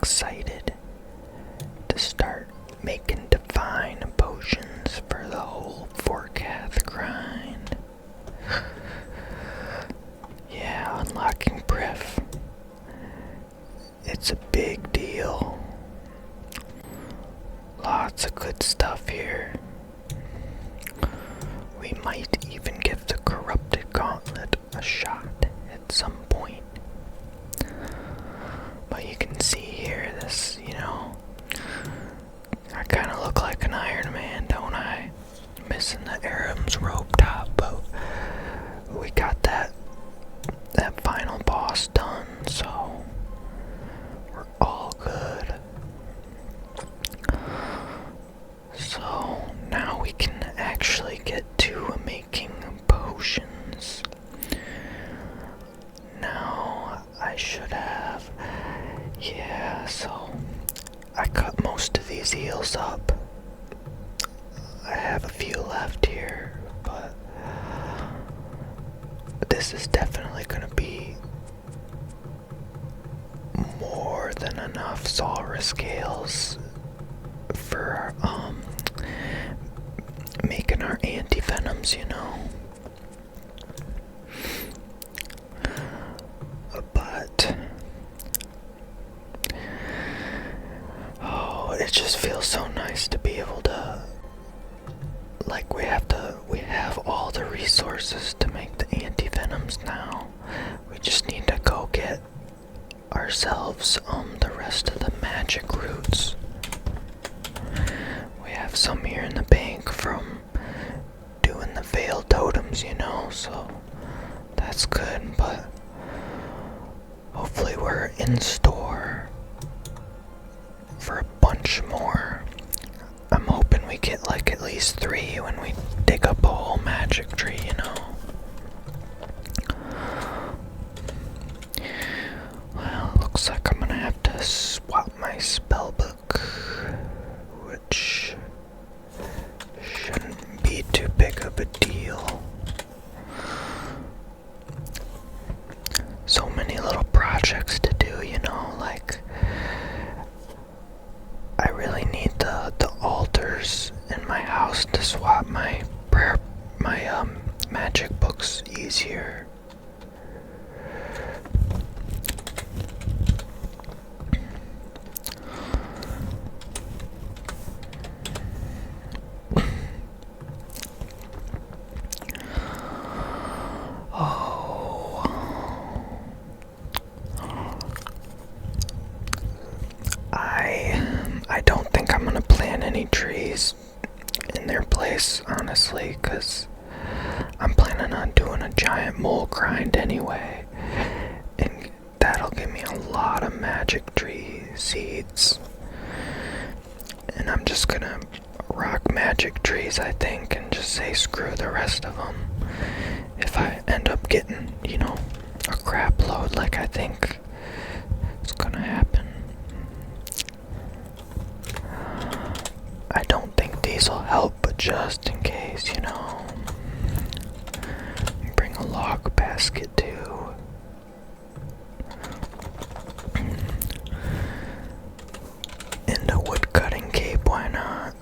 excited to start making divine potions for the whole Fourcath grind. Yeah, unlocking Priff. It's a big deal. Lots of good stuff here. We might even give the Corrupted Gauntlet a shot at some point. But you can see here, this, I kind of look like an Iron Man, don't I? Missing the Aram's rope top, but we got that final boss done, so we're all good. So now we can actually get to making potions. Now I should have, so I cut most of these eels up. I have a few left here, but this is definitely going to be more than enough Saurus scales for making our Antivenoms, But it just feels so nice to be able to, we have all the resources to make the Antivenoms now. We just need to go get ourselves the rest of the magic roots. We have some here in the bank from doing the veiled totems, so that's good, but hopefully we're in store for a bunch more. I'm hoping we get at least 3 when we dig up a whole magic tree, Well, looks like I'm gonna have to swap my spellbook, which shouldn't be too big of a deal. So many little projects to do, I really need the altars in my house to swap my magic books easier. I don't think I'm gonna plant any trees in their place, honestly, because I'm planning on doing a giant mole grind anyway, and that'll give me a lot of magic tree seeds. And I'm just gonna rock magic trees, I think, and just say screw the rest of them. If I end up getting, a crap load like I think it's gonna happen. I don't think these will help, but just in case, Bring a log basket too. And a wood cutting cape, why not?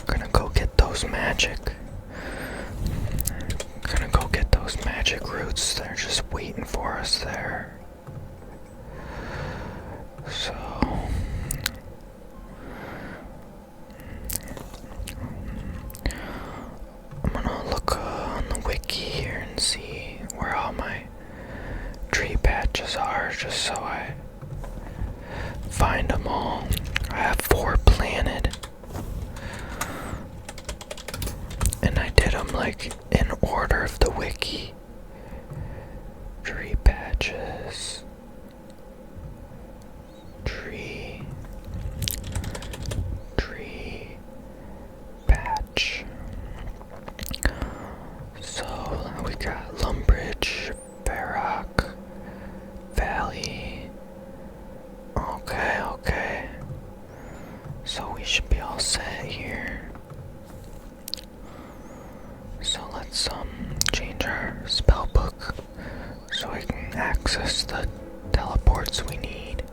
Gonna go get those magic roots. They're just waiting for us there. So I'm gonna look on the wiki here and see where all my tree patches are, just so I find them all. I have 4 planted, and I did them in order of the wiki. Tree patches. Tree patch. So we got Lumbridge, Varrock, Valley. Okay. So we should be all set here. So let's change our spell book so we can access the teleports we need.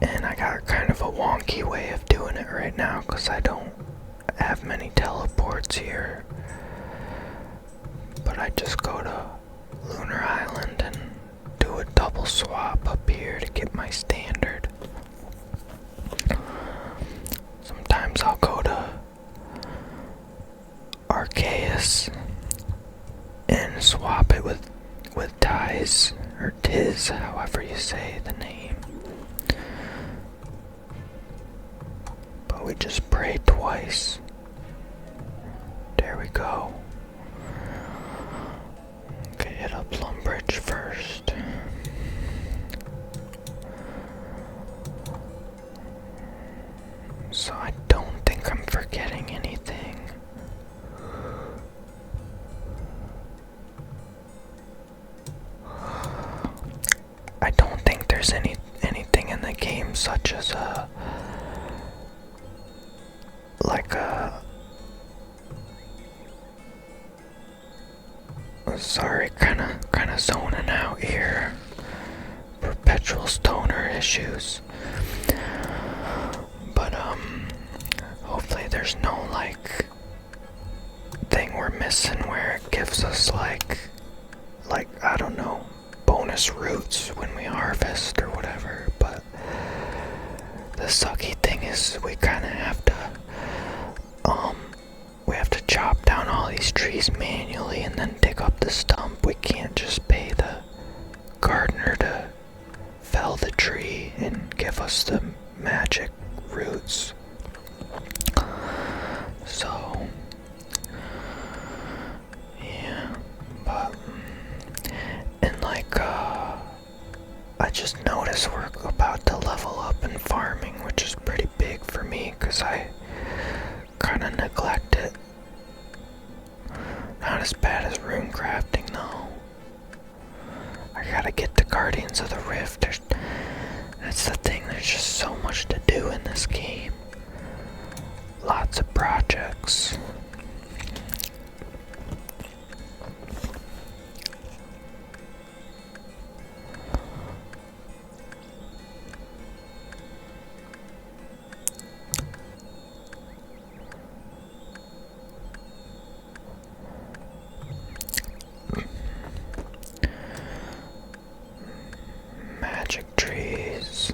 And I got kind of a wonky way of doing it right now because I don't have many teleports here. But I just go to Lunar Island and do a double swap up here to get my standard. Sometimes I'll go to Arceus and swap it with Tiz, or Tiz, however you say the name. But we just pray twice. There we go. Okay, hit up Lumbridge first. So I don't think I'm forgetting anything. I don't think there's anything in the game such as sorry, kinda zoning out here. Perpetual stoner issues. But hopefully there's no thing we're missing where it gives us like I don't know, bonus roots when we harvest or whatever. But the sucky thing is we kinda have to chop down all these trees manually and then dig up the stump. We can't just pay the gardener to fell the tree and give us the magic roots. So yeah, but and I just noticed we're about to level up in farming, which is pretty big for me because I kinda neglect it. Not as bad as rune crafting though. I gotta get to Guardians of the Rift. That's the thing, there's just so much to do in this game. Lots of projects. Magic trees.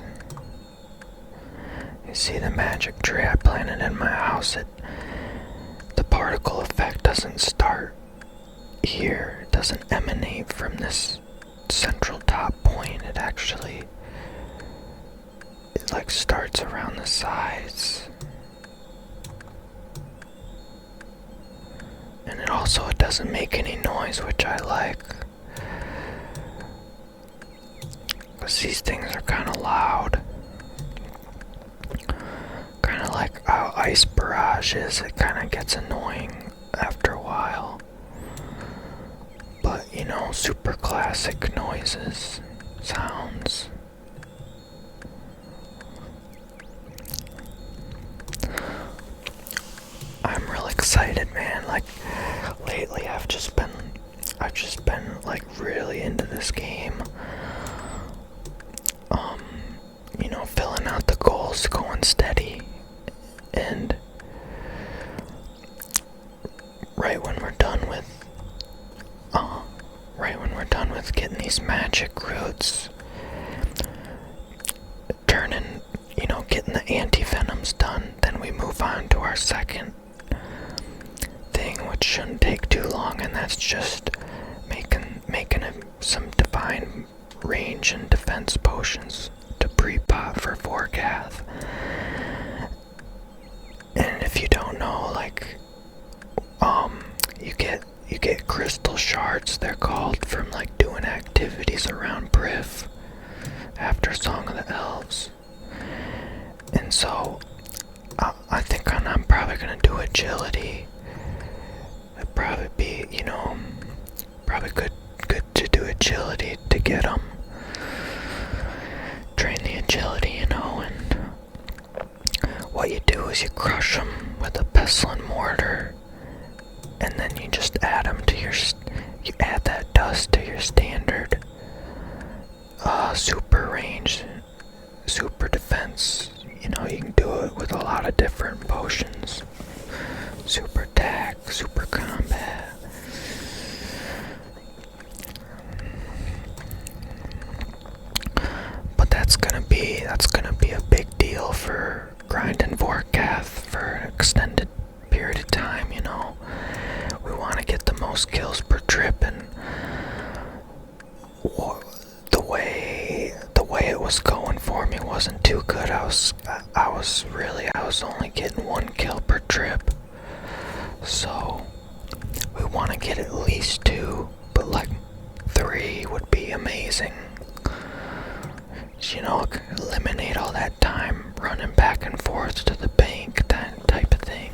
You see the magic tree I planted in my house? The particle effect doesn't start here. It doesn't emanate from this central top point. It actually starts around the sides. And it doesn't make any noise, which I like. Because these things are kind of loud. Kind of like how ice barrage is. It kind of gets annoying after a while. But, super classic noises, sounds. I'm real excited, man. Lately I've just been really into this game. Filling out the goals, going steady, and right when we're done with getting these magic roots, getting the Antivenoms done, then we move on to our second thing, which shouldn't take too long, and that's just making some divine range and defense potions to pre-pop for Vorkath. And if you don't know, you get crystal shards, they're called, from doing activities around Priv after Song of the Elves. And so I think I'm probably gonna do agility. It'd probably be, probably good to do agility to get them. Train the agility, and what you do is you crush them with a pestle and mortar, and then you just add them to you add that the way it was going for me wasn't too good. I was only getting 1 kill per trip. So we want to get at least 2, but like 3 would be amazing. You know, eliminate all that time running back and forth to the bank, that type of thing.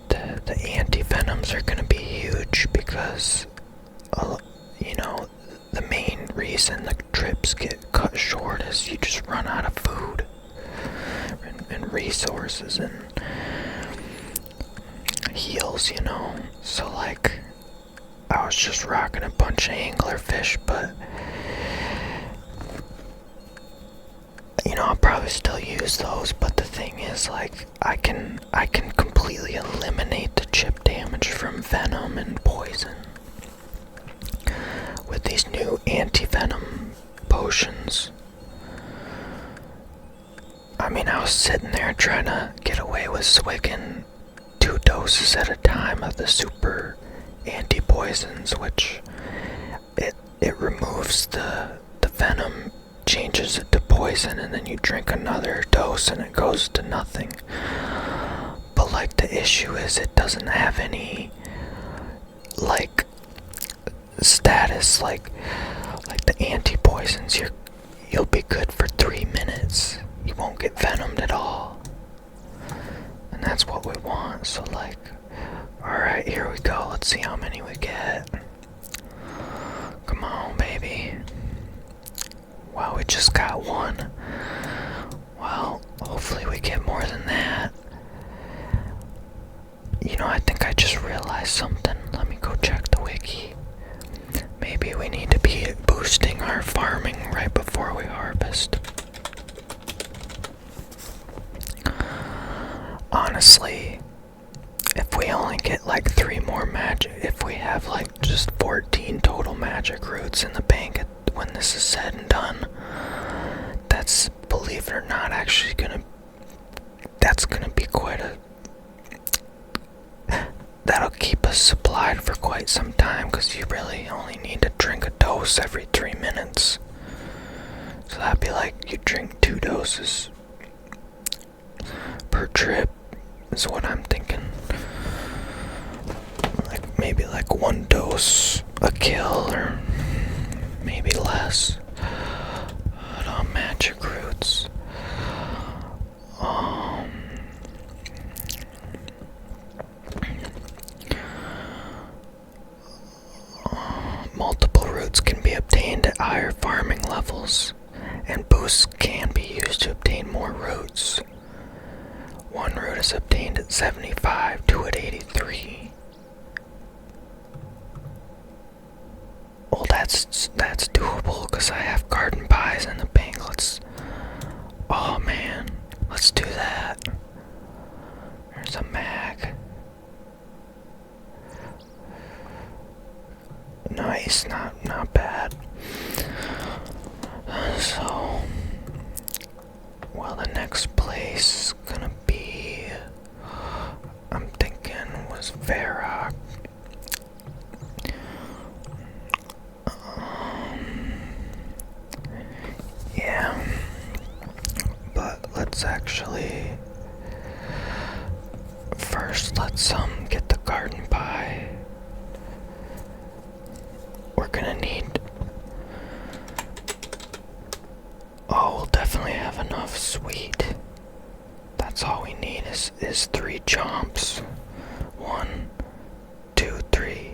The antivenoms are going to be huge because, you know, the main reason the trips get cut short is you just run out of food and resources and heals, you know. So like, I was just rocking a bunch of anglerfish, but you know, I'll probably still use those, but the thing is, like, I can completely eliminate the chip damage from venom and poison with these new anti-venom potions. I mean, I was sitting there trying to get away with swigging 2 doses at a time of the super anti-poisons, which it removes the venom, changes it to poison, and then you drink another dose and it goes to nothing. But like, the issue is it doesn't have any like status, like the anti-poisons. You'll be good for 3 minutes. You won't get venomed at all, and that's what we want. So like, alright, here we go. Let's see how many we get. Come on, baby. Wow, we just got 1. Well, hopefully we get more than that. You know, I think I just realized something. Let me go check the wiki. Maybe we need to be boosting our farming right before we harvest. Honestly, if we only get like 3 more magic, if we have like just 14 total magic roots in the bank when this is said and done, that's, believe it or not, actually that's gonna be quite a, that'll keep us supplied for quite some time, because you really only need to drink a dose every 3 minutes. So that'd be like, you drink 2 doses per trip, is what I'm thinking. Like, maybe like 1 dose a kill, or maybe less. But magic roots. Multiple roots can be obtained at higher farming levels, and boosts can be used to obtain more roots. 1 root is obtained at 75, 2 at 83. Well, that's doable, because I have garden pies in the bank. Oh man, let's do that. There's a mag. Nice, not bad. So, well, the next place is gonna be, I'm thinking, was Varrock. Yeah, but let's actually first let's get the garden pie. We're gonna need, oh, we'll definitely have enough. Sweet. That's all we need is 3 chomps. 1, 2, 3.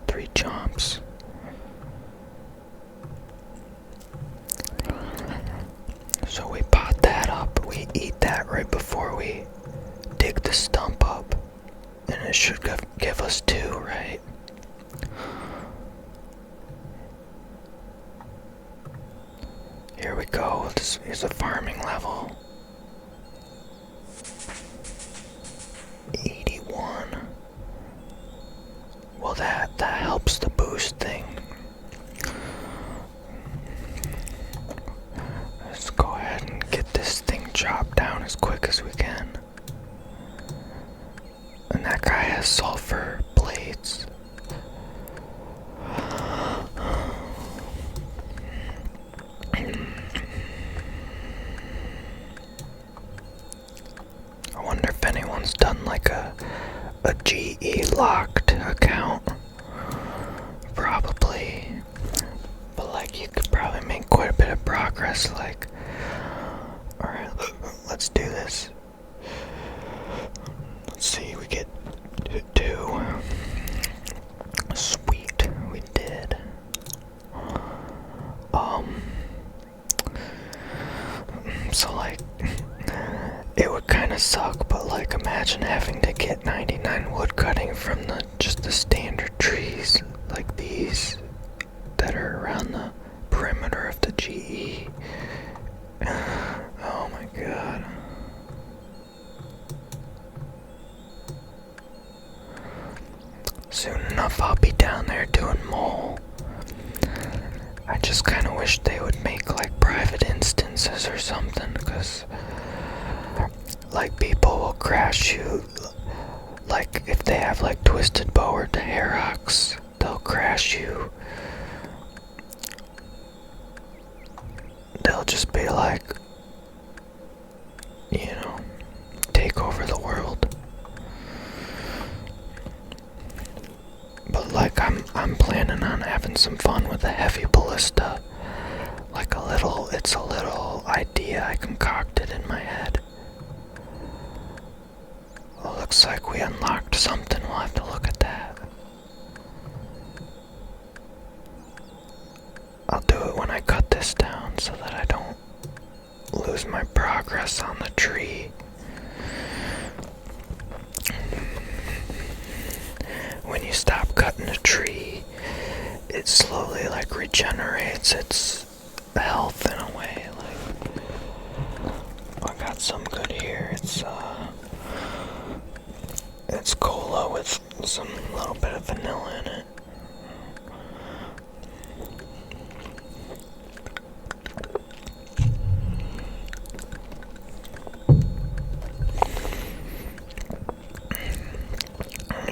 3 chomps. So we pot that up, we eat that right before we dig the stump up, and it should give us 2, right? Here we go. This is a farming level. 81. Well, that helps the boost thing. Let's go ahead and get this thing chopped down as quick as we can. And that guy has sulfur blades. locked account, probably, but like you could probably make quite a bit of progress. Like, alright, let's do this. Let's see, we get 2. Sweet, we did. So like, it would kind of suck, but like, imagine having to get 99 wood cutting from just the standard trees, like these, that are around the perimeter of the GE. Oh my god. Soon enough, I'll be down there doing mole. I just kind of wish they would make like private instances or something, because like people will crash you. Like if they have like Twisted Bow or Teherox, they'll crash you. They'll just be like, you know, take over the world. But like I'm planning on having some fun with a heavy ballista. Like it's a little idea I concocted in my head. Well, looks like we unlocked something, we'll have to look at that. I'll do it when I cut this down so that I don't lose my progress on the tree. When you stop cutting a tree, it slowly like regenerates its health in a way. Like, I got some good here. It's cola with some little bit of vanilla in it.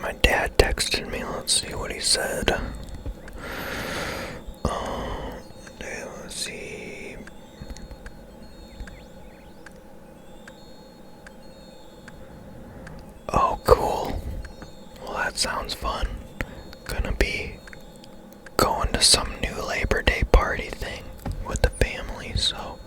My dad texted me, let's see what he said. Let's see. Oh, cool. Well, that sounds fun. Gonna be going to some new Labor Day party thing with the family, so.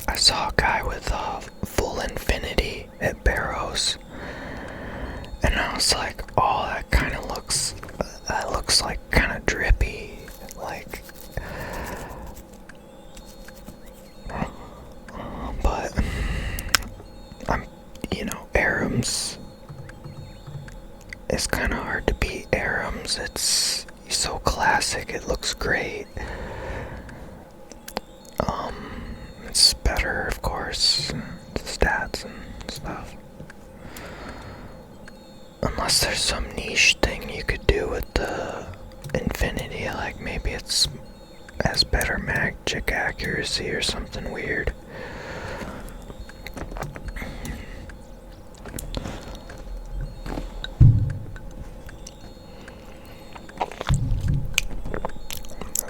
I saw a guy with full infinity at Barrows, and I was like, oh, that looks like kind of drippy, like, but, Arams, it's kind of hard to beat Arams. It's so classic, it looks great. It's better, of course, stats and stuff. Unless there's some niche thing you could do with the infinity, like maybe it's has better magic accuracy or something weird.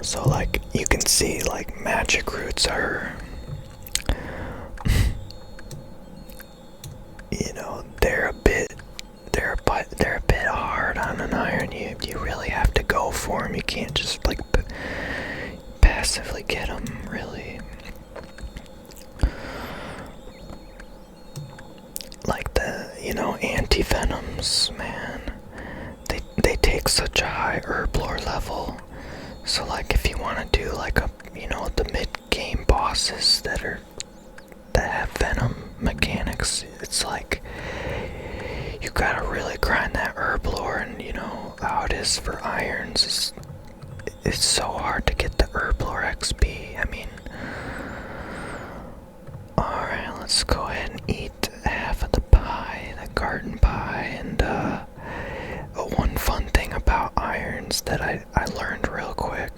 So like you can see, like magic roots are, they're a bit hard on an iron. You really have to go for them. You can't just like passively get them, really. Like the Antivenoms, man. They take such a high herb lore level. So like if you want to do like the mid-game bosses that have venom mechanics, it's like you gotta really grind that herb lore, and how it is for irons. It's so hard to get the herb lore XP. I mean, alright, let's go ahead and eat half of the pie, the garden pie, and one fun thing about irons that I learned real quick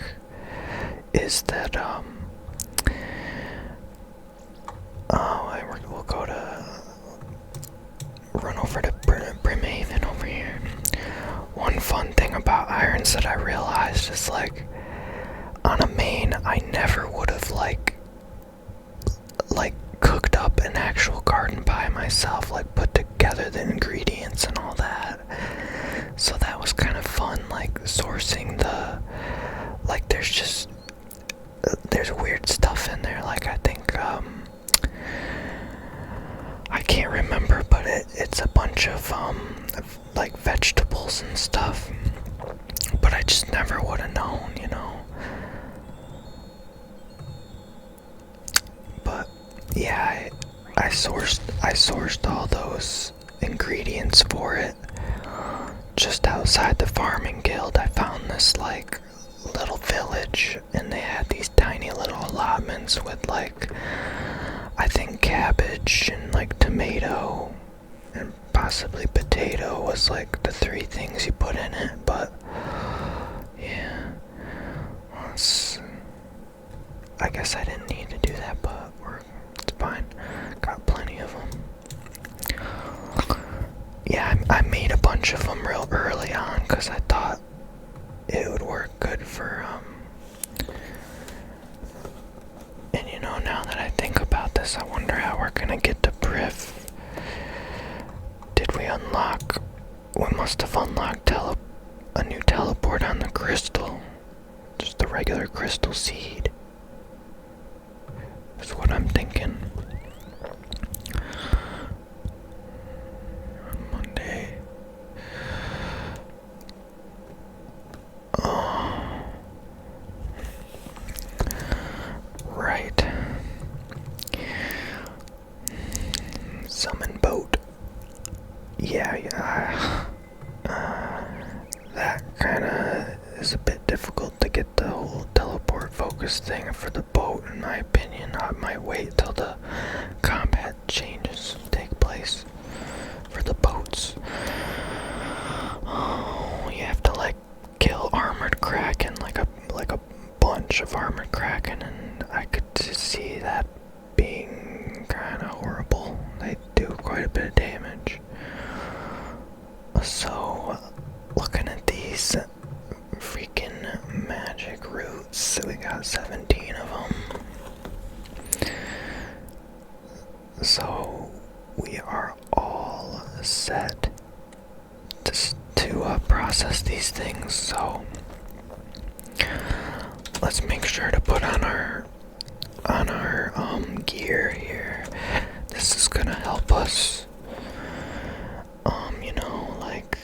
is that we'll go to run over to Brimhaven over here. about irons that I realized is like on a main I never would have like cooked up an actual garden pie myself, like put together the ingredients and all that. So that was kind of fun, like sourcing the, like there's weird stuff in there, like I think I can't remember, but it's a bunch of like vegetables and stuff, but I just never would have known, you know. But yeah, I sourced all those ingredients for it just outside the farming guild. I found this like little village, and they had these tiny little allotments with like I think cabbage and like tomato and possibly potato was like the three things you put in it. But yeah, I guess I didn't need to do that, but it's fine. Got plenty of them. Yeah, I made a bunch of them real early on because I thought it would work good for, and you know, now that I think about this, I wonder how we're gonna get to Briff. Did we unlock, we must have unlocked a new teleport on the crystal. Just the regular crystal seed. That's what I'm thinking. On Monday. Oh. Right. Summon boat. Yeah. That kinda is a bit difficult to get the whole teleport focus thing for the boat, in my opinion. I might wait till the combat changes take place for the boats. Oh, you have to like kill armored kraken, like a bunch of armored kraken, and I could see that being kind of horrible. They do quite a bit of damage. So, looking at these freaking magic roots, we got 17 of them. So, we are all set to process these things. So, let's make sure to put on our gear here. This is gonna help us, you know, like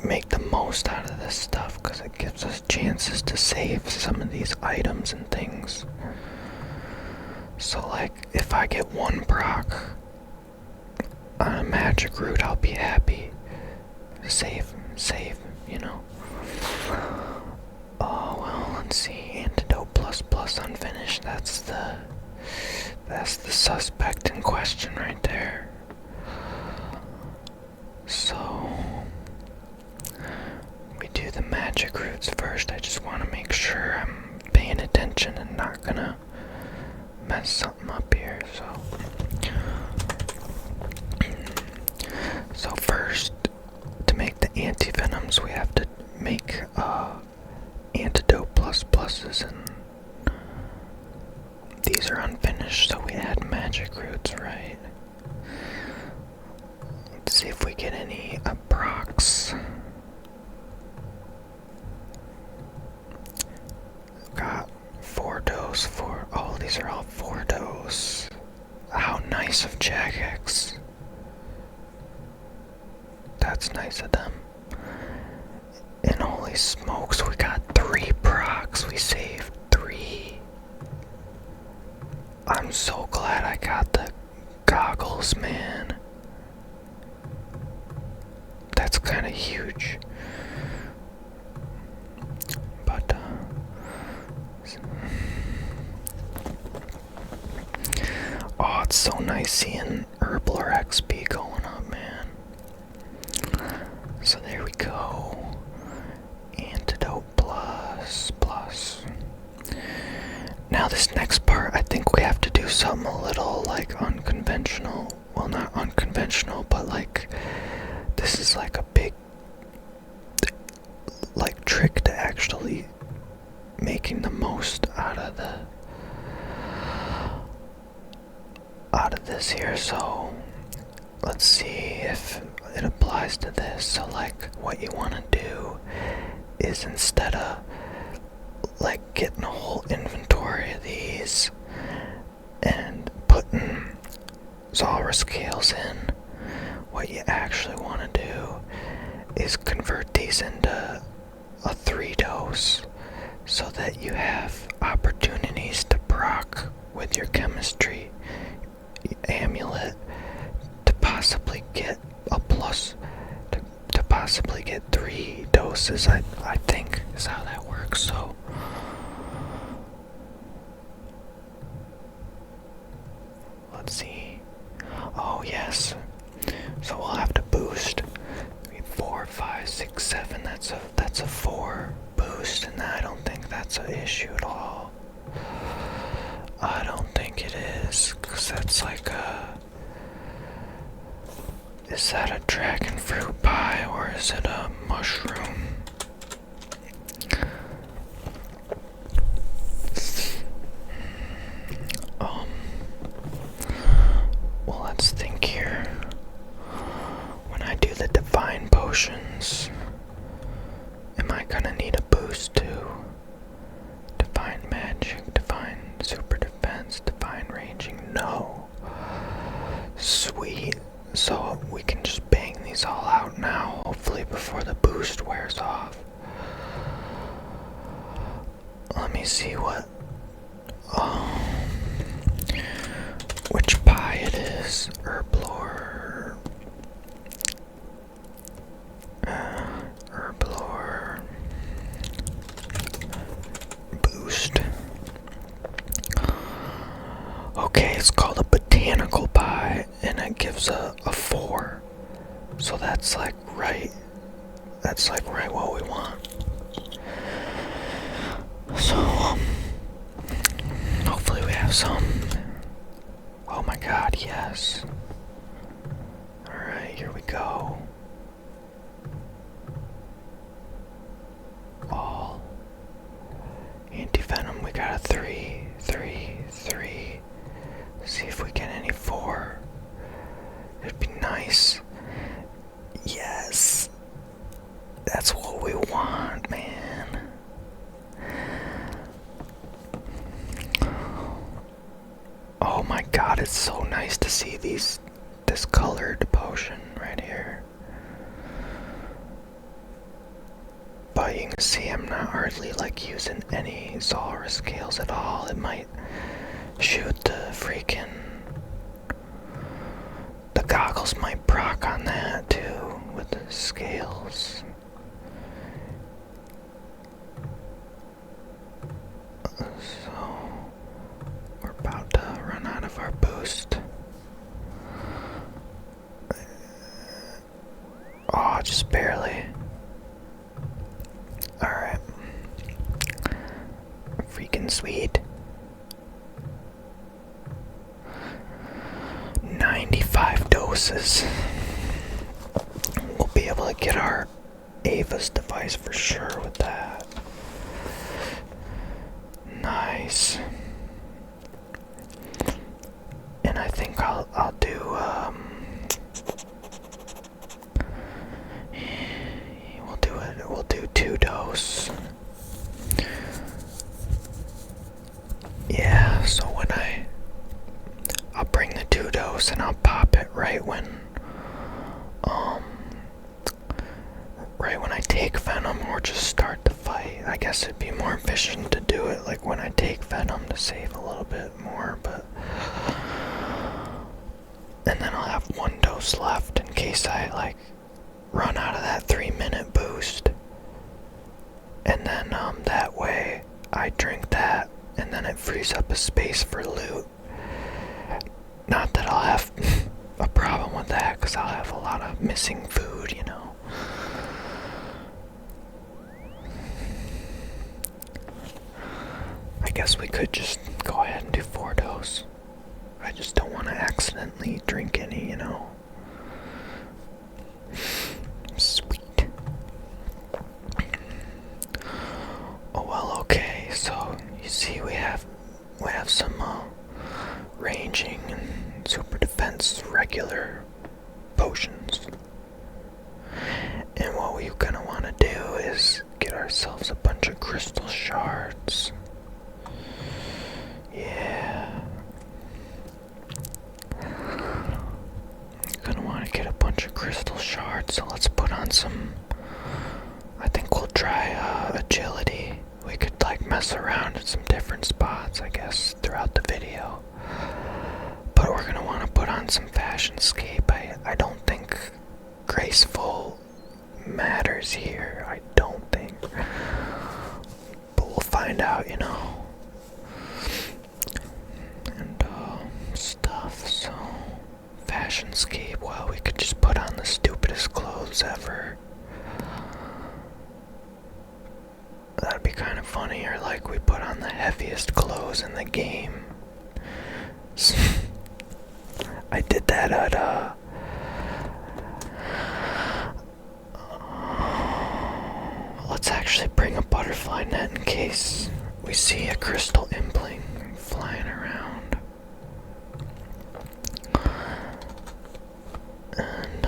make the most out of this stuff, because it gives us chances to save some of these items and things. So like if I get one proc on a magic root, I'll be happy. Save, you know. Oh well, let's see. Antidote plus unfinished. That's the suspect in question right there. So we do the magic roots first. I just want to make sure I'm paying attention and not gonna mess something up here. So first, to make the antivenoms, we have to make antidote pluses, and these are unfinished, so we add magic roots, right? Let's see if we get any procs. Got 4 dose, oh, these are all 4 dose. How nice of Jagex. That's nice of them. And holy smokes, we got 3 procs. We saved 3. I'm so glad I got the goggles, man. That's kind of huge. But, oh, it's so nice seeing Herbler XP going up, man. So there we go. Antidote plus. Now this next part, I think we have to do something a little like unconventional. Well, not unconventional, but like this is like a big, really making the most out of this here. So let's see if it applies to this. So like what you want to do is, instead of like getting a whole inventory of these and putting OSRS scales in, what you actually want to do is convert these into a 3-dose so that you have opportunities to proc with your chemistry amulet to possibly get a plus, to possibly get 3 doses, I think is how that works. So let's see. Oh yes, so we'll have to boost 4, 5, 6, 7. That's a 4 boost, and I don't think that's an issue at all. I don't think it is, because that's like is that a dragon fruit pie or is it a mushroom? Well, let's think here. When I do the divine potions, am I gonna need a boost too? Divine magic, divine super defense, divine raging, no. Sweet. So we can just bang these all out now, hopefully before the boost wears off. Let me see which pie it is. Herblore. Herblore. Boost. Okay, it's called a botanical pie, and it gives a 4. So that's like right what we want. So hopefully we have some. Oh my god, yes. Alright, here we go. All antivenom, we got a 3, 3, 3. See if we get any 4. It'd be nice. Yes. That's what we want, man. Oh my god, it's so nice to see this colored potion right here. But you can see I'm not hardly like using any OSRS scales at all. It might shoot the goggles might proc on that too with the scales. So we're about to run out of our boost. Oh, just barely. Alright. Freaking sweet. 95 doses. We'll be able to get our Ava's device for sure with that. Nice. And I think I'll do we'll do 2-dose. Yeah, so I'll bring the 2-dose and I'll pop it right when I take venom or just start the fight. I guess it'd be more efficient to do it like when I take venom to save a little bit more, but and then I'll have 1 dose left in case I like run out of that 3-minute boost. And then that way I drink that and then it frees up a space for loot. Not that I'll have a problem with that, because I'll have a lot of missing food, you know. I guess we could just go ahead and do 4-dose. I just don't want to accidentally drink any, you know. Sweet. see we have some ranging and super defense regular potions. And what we gonna want to do is get ourselves a bunch of crystal shards. Yeah. Gonna want to get a bunch of crystal shards, so let's put on some. I think we'll try agility. We could like mess around at some different spots, I guess, throughout the video. But we're gonna want to put on some fashionscape. I don't think graceful matters here. I don't think. But we'll find out, you know. And stuff, so fashionscape, well, we could just put on the stupidest clothes ever. That'd be kind of funny, or like we put on the heaviest clothes in the game. I did that at let's actually bring a butterfly net in case we see a crystal impling flying around. And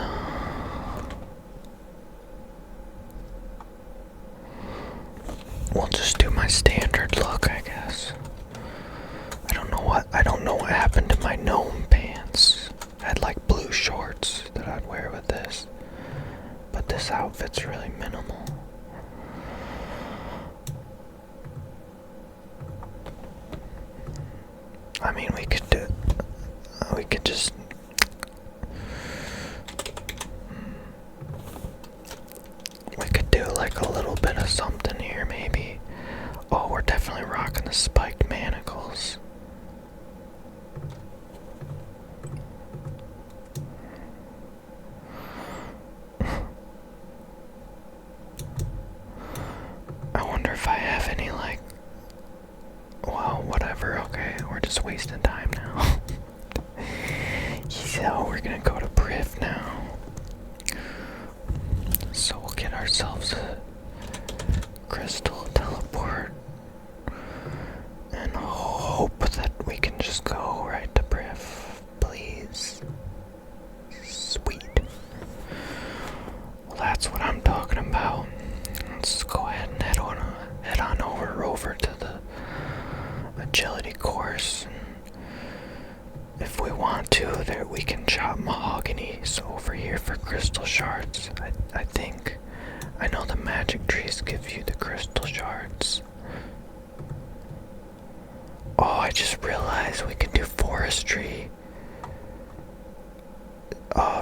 we'll just do my standard look, I guess. I don't know what happened to my gnome pants. I had like blue shorts that I'd wear with this. But this outfit's really minimal. I mean, we could just do like a little bit of something here, maybe. Oh, we're definitely rocking the spiked manacles. I wonder if I have any, like, well, whatever, okay, we're just wasting time now. So we're gonna go to Priv now. So we'll get ourselves a crystal teleport and hope that we can just go right to Priv, please. Sweet. Well, that's what I'm talking about. Let's go ahead and head on over to the agility course. If we want to, there we can chop mahoganies over here for crystal shards. I think. I know the magic trees give you the crystal shards. Oh, I just realized we can do forestry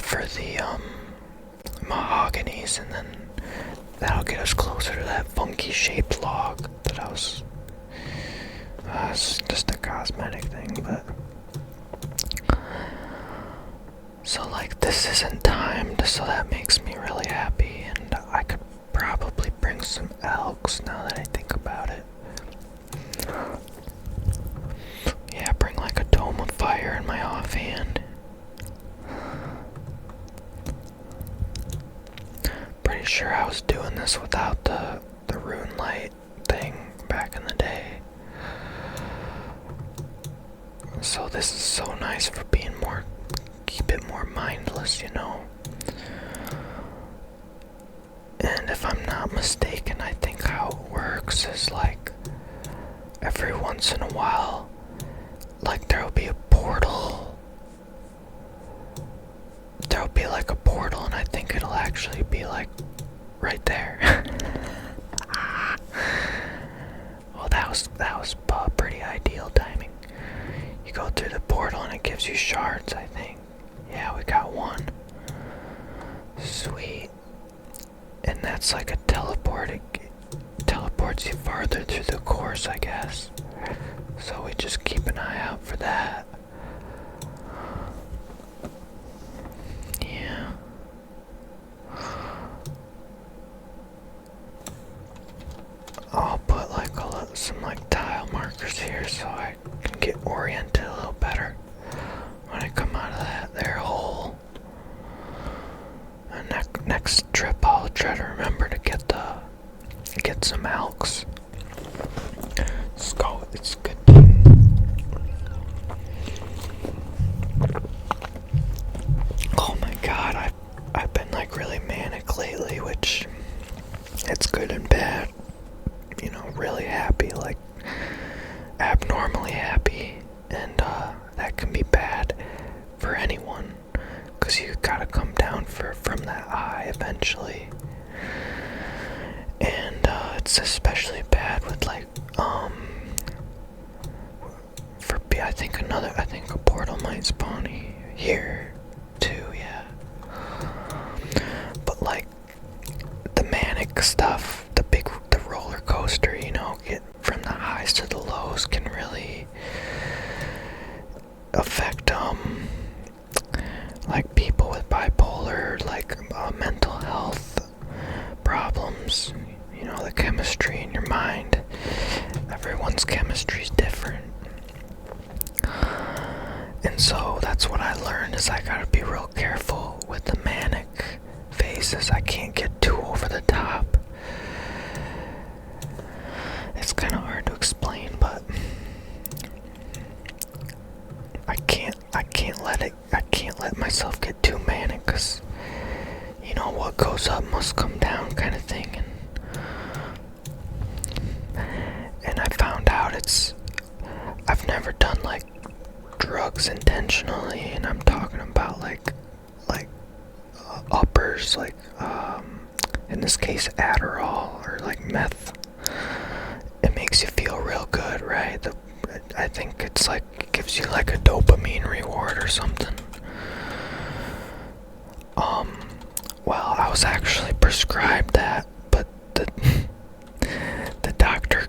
for the mahoganies, and then that'll get us closer to that funky shaped log that I was. It's just a cosmetic thing, but. So, like, this isn't timed, so that makes me really happy, and I could probably bring some elks now that I think about it. Yeah, bring like a dome of fire in my offhand. Pretty sure I was doing this without the rune light thing back in the day. So this is so nice for being more, keep it more mindless, you know. And if I'm not mistaken, I think how it works is like every once in a while, like there'll be a portal. There'll be like a portal, and I think it'll actually be like right there. Well, that was pretty ideal timing. You go through the portal and it gives you shards, I think. Yeah, we got one. Sweet. And that's like a teleport. It teleports you farther through the course, I guess. So we just keep an eye out for that. Yeah. I'll put like some like tile markers here so I can get oriented a little better when I come out of that there hole. And next trip I'll try to remember to get some elks Skull, it's a good thing. Oh my god, I've been like really manic lately, which it's good and bad. You know, really happy, like abnormally happy, and that can be bad for anyone, because you gotta come down from that high eventually. And it's especially bad with like I think a portal might spawn here too, yeah. But like the manic stuff, the roller coaster, you know, get from the highs to the lows can really affect like people with bipolar, like mental health problems. You know, the chemistry in your mind. Everyone's chemistry is different. And so that's what I learned, is I gotta be real careful with the manic phases. I can't get too over the top. It's kind of hard to explain, but I can't let myself get too manic, because you know, what goes up must come down kind of thing. And I found out I've never done like drugs intentionally, and I'm talking about like uppers, like in this case Adderall or like meth. It makes you feel real good, right? I think it's like, it gives you like a dopamine reward or something. Well, I was actually prescribed that, but the doctor,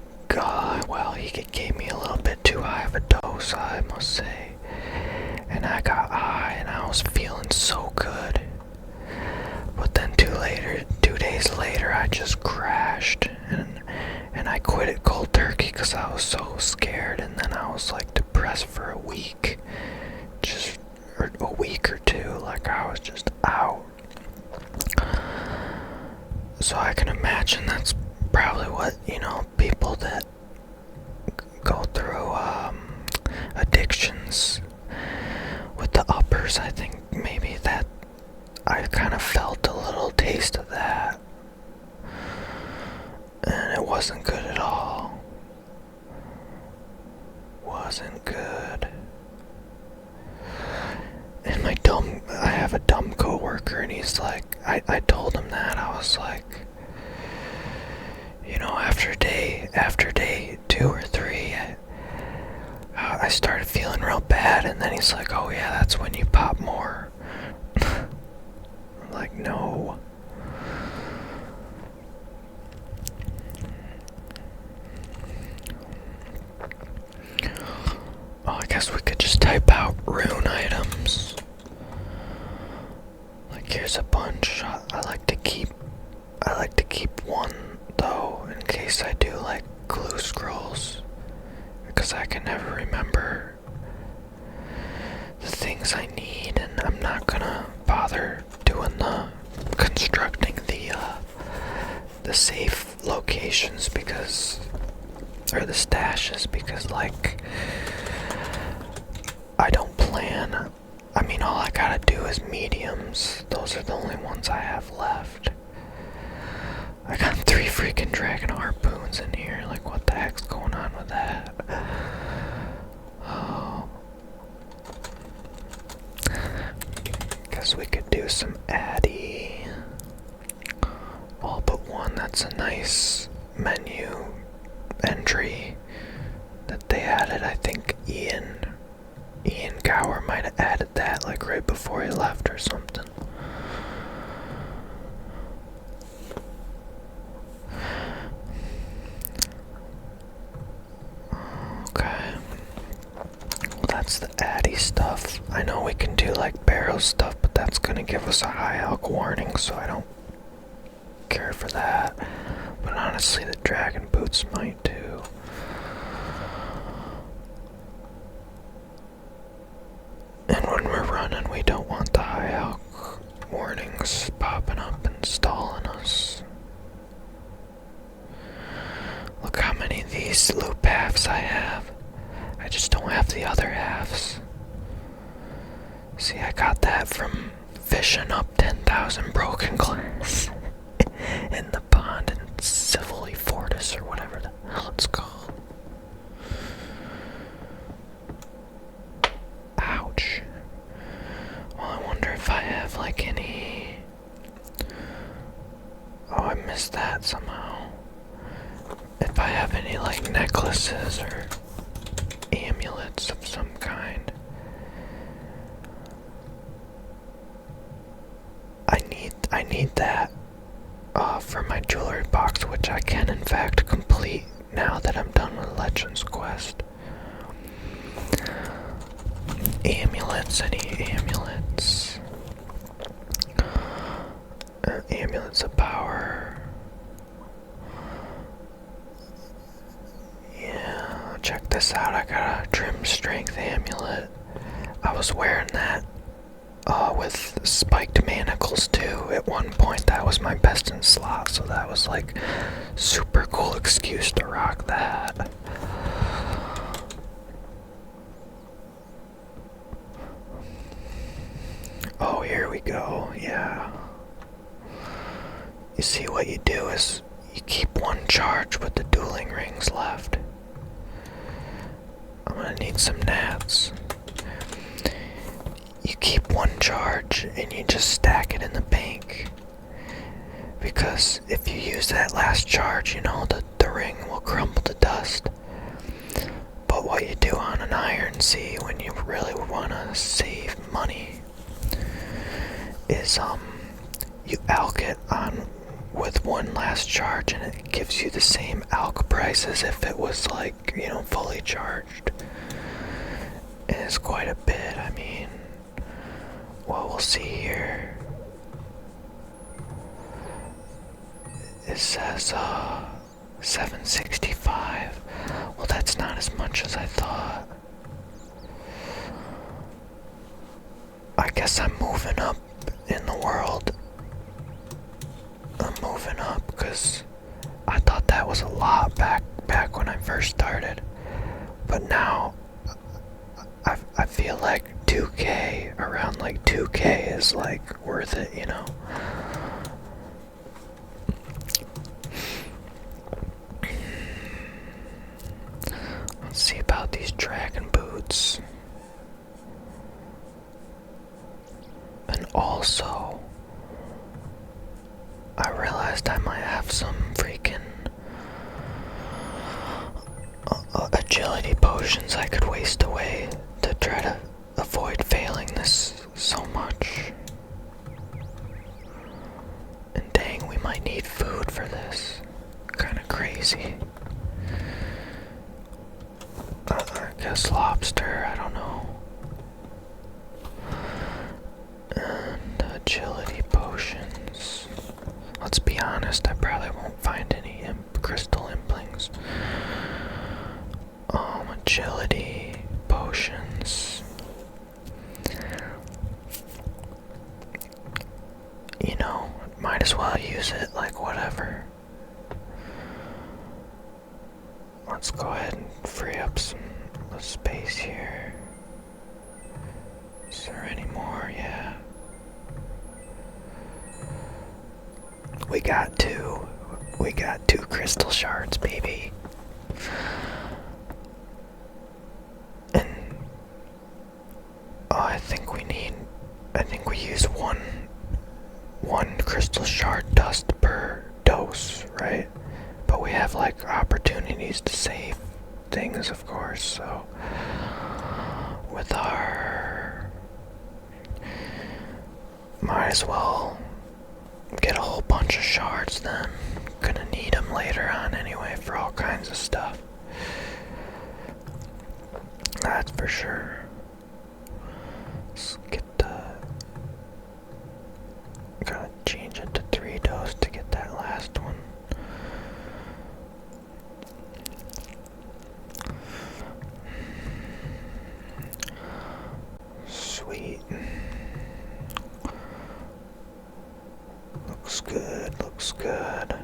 well, he gave me a little bit too high of a dose, I must say. And I got high, and I was feeling so good. But then 2 days later, I just crashed, and I quit it cold turkey because I was so scared. And then I was like depressed for a week, or a week or two, like I was just out. So I can imagine that's probably what, you know, people that go through addictions with the uppers, I think maybe that I kind of felt a little taste of that, and it wasn't good at all. Wasn't good. And I have a dumb coworker, and he's like, I told him that, I was like, you know, after day 2 or 3, I started feeling real bad, and then he's like, oh yeah, that's when you pop more. I'm like, no. Oh, I guess we could just type out rune items. Like, here's a bunch. I like to keep one though, in case I do like clue scrolls, because I can never remember the things I need, and I'm not gonna bother doing constructing the safe locations, or the stashes, because like I don't plan. I mean, all I gotta do is mediums. Those are the only ones I have left. I got 3 freaking dragon harpoons in here. Like, what the heck's going on with that? Oh. Guess we could do some Addy. All but one. That's a nice menu entry that they added. I think Ian Gower might have added that like right before he left or something. Okay. Well, that's the Addy stuff. I know we can do like barrel stuff, but that's gonna give us a high alk warning, so I don't care for that. But honestly, the dragon boots might too. And when we're running, we don't want the high alk warnings popping up and stalling us. Look how many of these loop halves I have. I just don't have the other halves. See, I got that from fishing up 10,000 broken glass in the pond in Civily Fortis or whatever the hell it's called. Ouch. Well, I wonder if I have like any... Oh, I missed that somehow. If I have any like necklaces or amulets of some kind. I need that for my jewelry box, which I can in fact complete now that I'm done with Legends Quest. Amulets, any amulets? Amulets of power. Yeah, check this out. I got a trim strength amulet. I was wearing that with spiked manacles too. At one point that was my best in slot, so that was like super cool excuse to rock that. Oh, here we go. Yeah. You see, what you do is you keep one charge with the dueling rings left. I'm gonna need some gnats. You keep one charge and you just stack it in the bank. Because if you use that last charge, you know, the ring will crumble to dust. But what you do on an Iron Sea when you really want to save money is you alch it on with one last charge, and it gives you the same alch price as if it was like, you know, fully charged. And it's quite a bit. I mean, well, we'll see here. It says 765. Well, that's not as much as I thought. I guess I'm moving up in the world. I'm moving up because I thought that was a lot back when I first started. But now I feel like 2K, around like 2K is like worth it, you know. Let's see about these dragon boots. And also, I realized I might have some freaking agility potions I could waste away to try to avoid failing this so much. And dang, we might need food for this. Kinda crazy. I guess lobster, I don't know. And agility potions. Let's be honest, I probably won't find any crystal implings. Agility potions. You know, might as well use it, like whatever. Let's go ahead and free up some space here. Is there any more? Yeah. We got two. We got 2 crystal shards, baby. And I think we use one crystal shard dust per dose, right? But we have like opportunities to save things, of course, so with our, might as well get a whole bunch of shards then. Gonna need them later on anyway for all kinds of stuff. That's for sure. Let's get gotta change it to 3 dose to get that last one. Sweet. Looks good, looks good.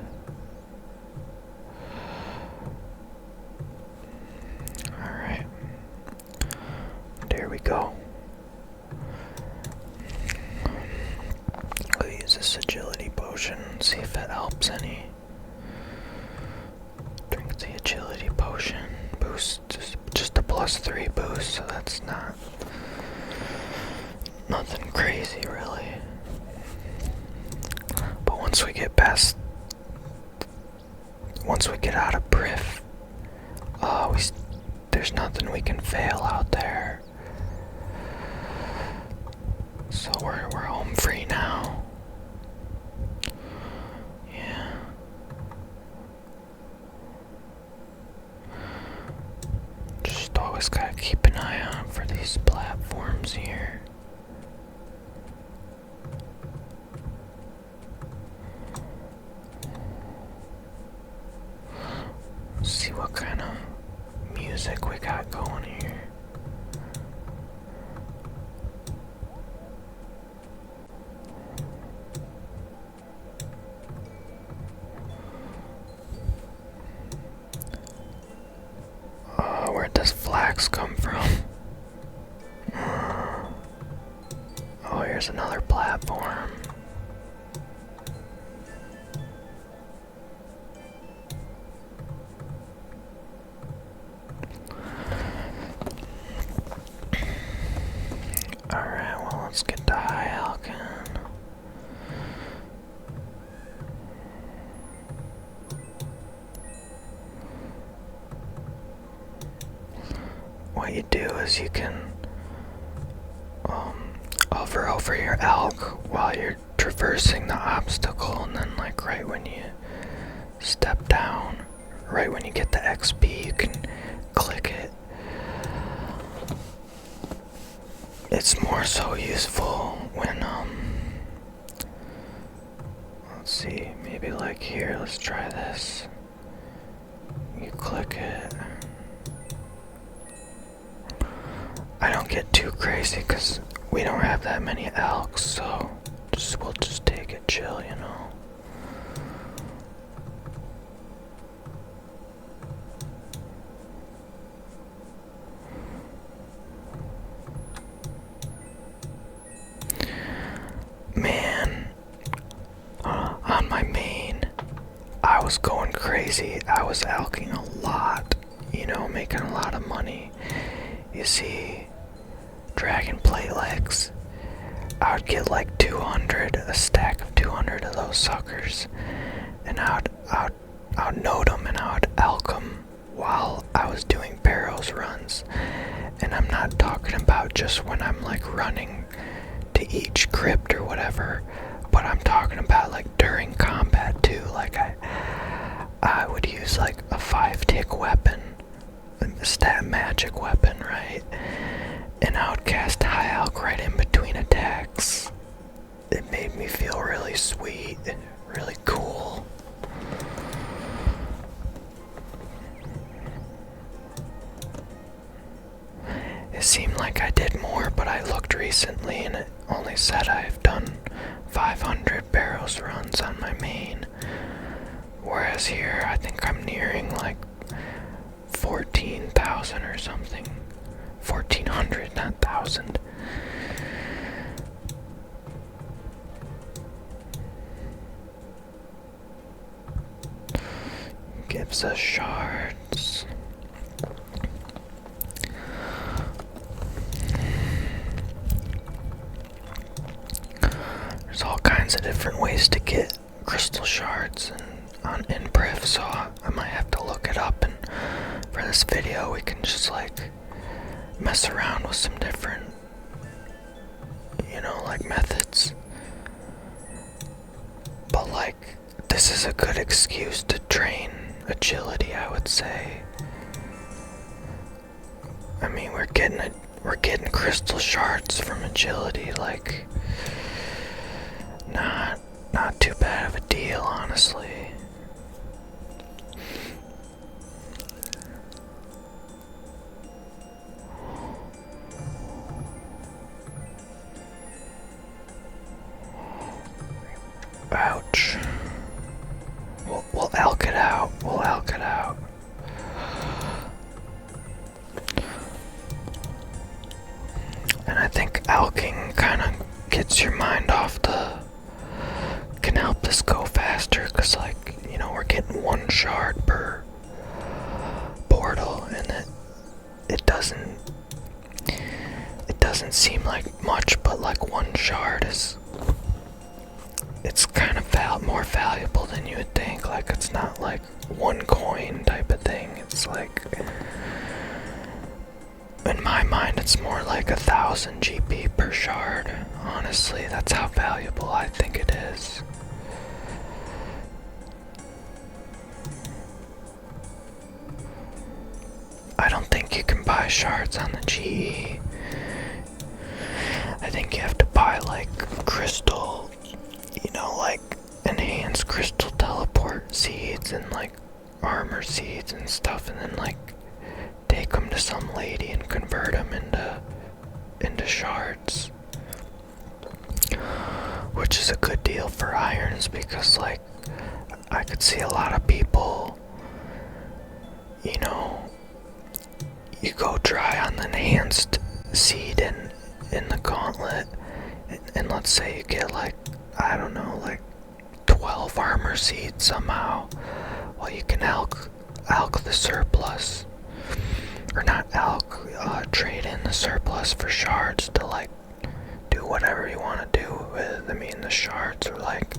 so that's nothing crazy really. But once we get out of Briff, there's nothing we can fail out there. So we're home free now. Yeah. Just always gotta keep an eye out for these platforms here. See what kind of music we got going here. Where'd this flax come from? Oh, here's another platform. Alright, well, let's get to High Alkin. What you do is you can hover over your elk while you're traversing the obstacle, and then like right when you step down, right when you get the XP, you can click it. It's more so useful when let's see, maybe like here, let's try this. You click it. I don't get too crazy because we don't have that many elks, so we'll just take it chill, you know. Man, on my main, I was going crazy. I was alking a lot, you know, making a lot of money. You see, dragon plate legs, I would get like 200, a stack of 200 of those suckers, and I would note them and I would elk them while I was doing Barrows runs. And I'm not talking about just when I'm like running to each crypt or whatever, but I'm talking about like during combat too. Like I would use like a 5-tick weapon, a stat magic weapon, right? And I would cast High Alk right in between attacks. It made me feel really sweet, really cool. It seemed like I did more, but I looked recently and it only said I've done 500 Barrows runs on my main. Whereas here, I think I'm nearing like 14,000 or something. 1,400, not 1,000. Gives us shards. There's all kinds of different ways to get crystal shards in Briff, so I might have to look it up, and for this video we can just like mess around with some different, you know, like methods. But like, this is a good excuse to train agility, I would say. I mean, we're getting crystal shards from agility, like not too bad of a deal, honestly. Ouch. We'll elk it out. We'll elk it out. And I think elking kind of gets your mind off can help this go faster, because like, you know, we're getting 1 shard per portal, and it doesn't doesn't seem like much, but like one shard it's kind of more valuable than you would think. Like, it's not like one coin type of thing. It's like, in my mind, it's more like 1,000 GP per shard. Honestly, that's how valuable I think it is. I don't think you can buy shards on the GE. I think you have to buy like crystal, like enhanced crystal teleport seeds and like armor seeds and stuff, and then like take them to some lady and convert them into shards. Which is a good deal for irons, because like I could see a lot of people, you go dry on the enhanced seed in the gauntlet, and let's say you get like, I don't know, like 12 armor seeds somehow. Well, you can alch the surplus, or not alch, trade in the surplus for shards to like do whatever you want to do with. I mean, the shards are like,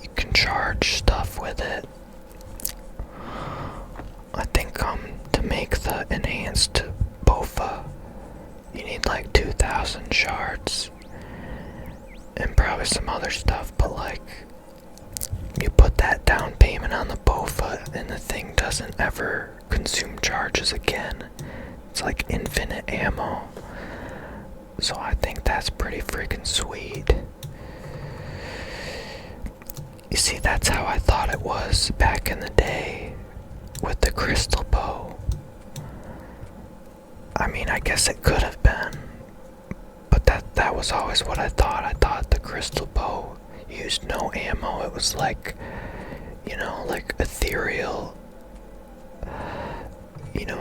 you can charge stuff with it. I think to make the enhanced Bofa, you need like 2,000 shards and probably some other stuff, but like, you put that down payment on the Bofa and the thing doesn't ever consume charges again. It's like infinite ammo. So I think that's pretty freaking sweet. You see, that's how I thought it was back in the day with the crystal bow. I mean, I guess it could have been, but that was always what I thought. I thought the crystal bow used no ammo. It was like, like ethereal,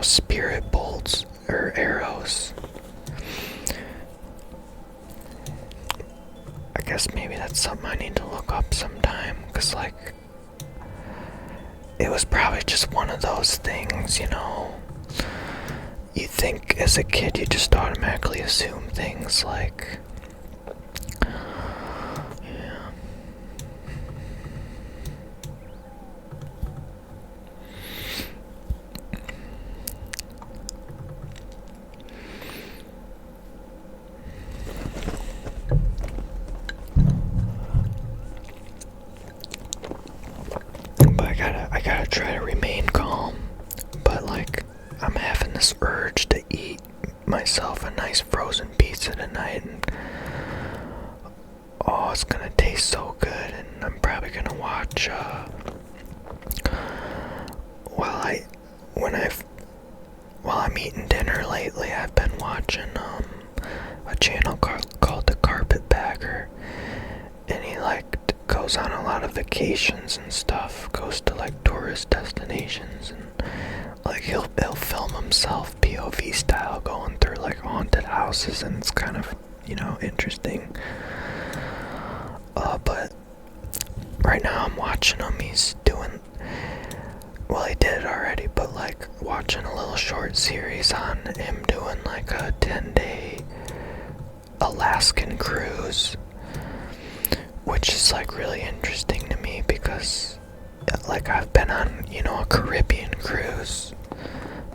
spirit bolts or arrows. I guess maybe that's something I need to look up sometime, because like, it was probably just one of those things, you think as a kid, you just automatically assume things like, yeah. But I gotta try to remain calm, but like, I'm having this urge to eat myself a nice frozen pizza tonight, and oh, it's gonna taste so good. And I'm probably gonna watch while I'm eating dinner lately, I've been watching a channel called The Carpetbagger, and he like goes on a lot of vacations and stuff, goes to like tourist destinations, and like he'll film himself POV style going through like haunted houses, and it's kind of, interesting. But right now I'm watching him. He's doing, well, he did it already, but like watching a little short series on him doing like a 10-day Alaskan cruise, which is like really interesting to me, because like I've been on, a Caribbean cruise,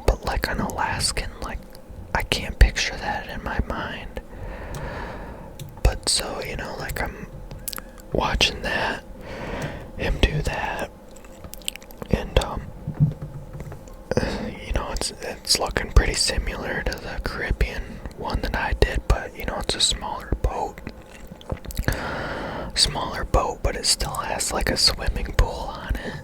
but like an Alaskan, like I can't picture that in my mind. But so, like I'm watching that, him do that, and it's looking pretty similar to the Caribbean one that I did, but it's a smaller boat, but it still has like a swimming pool on it.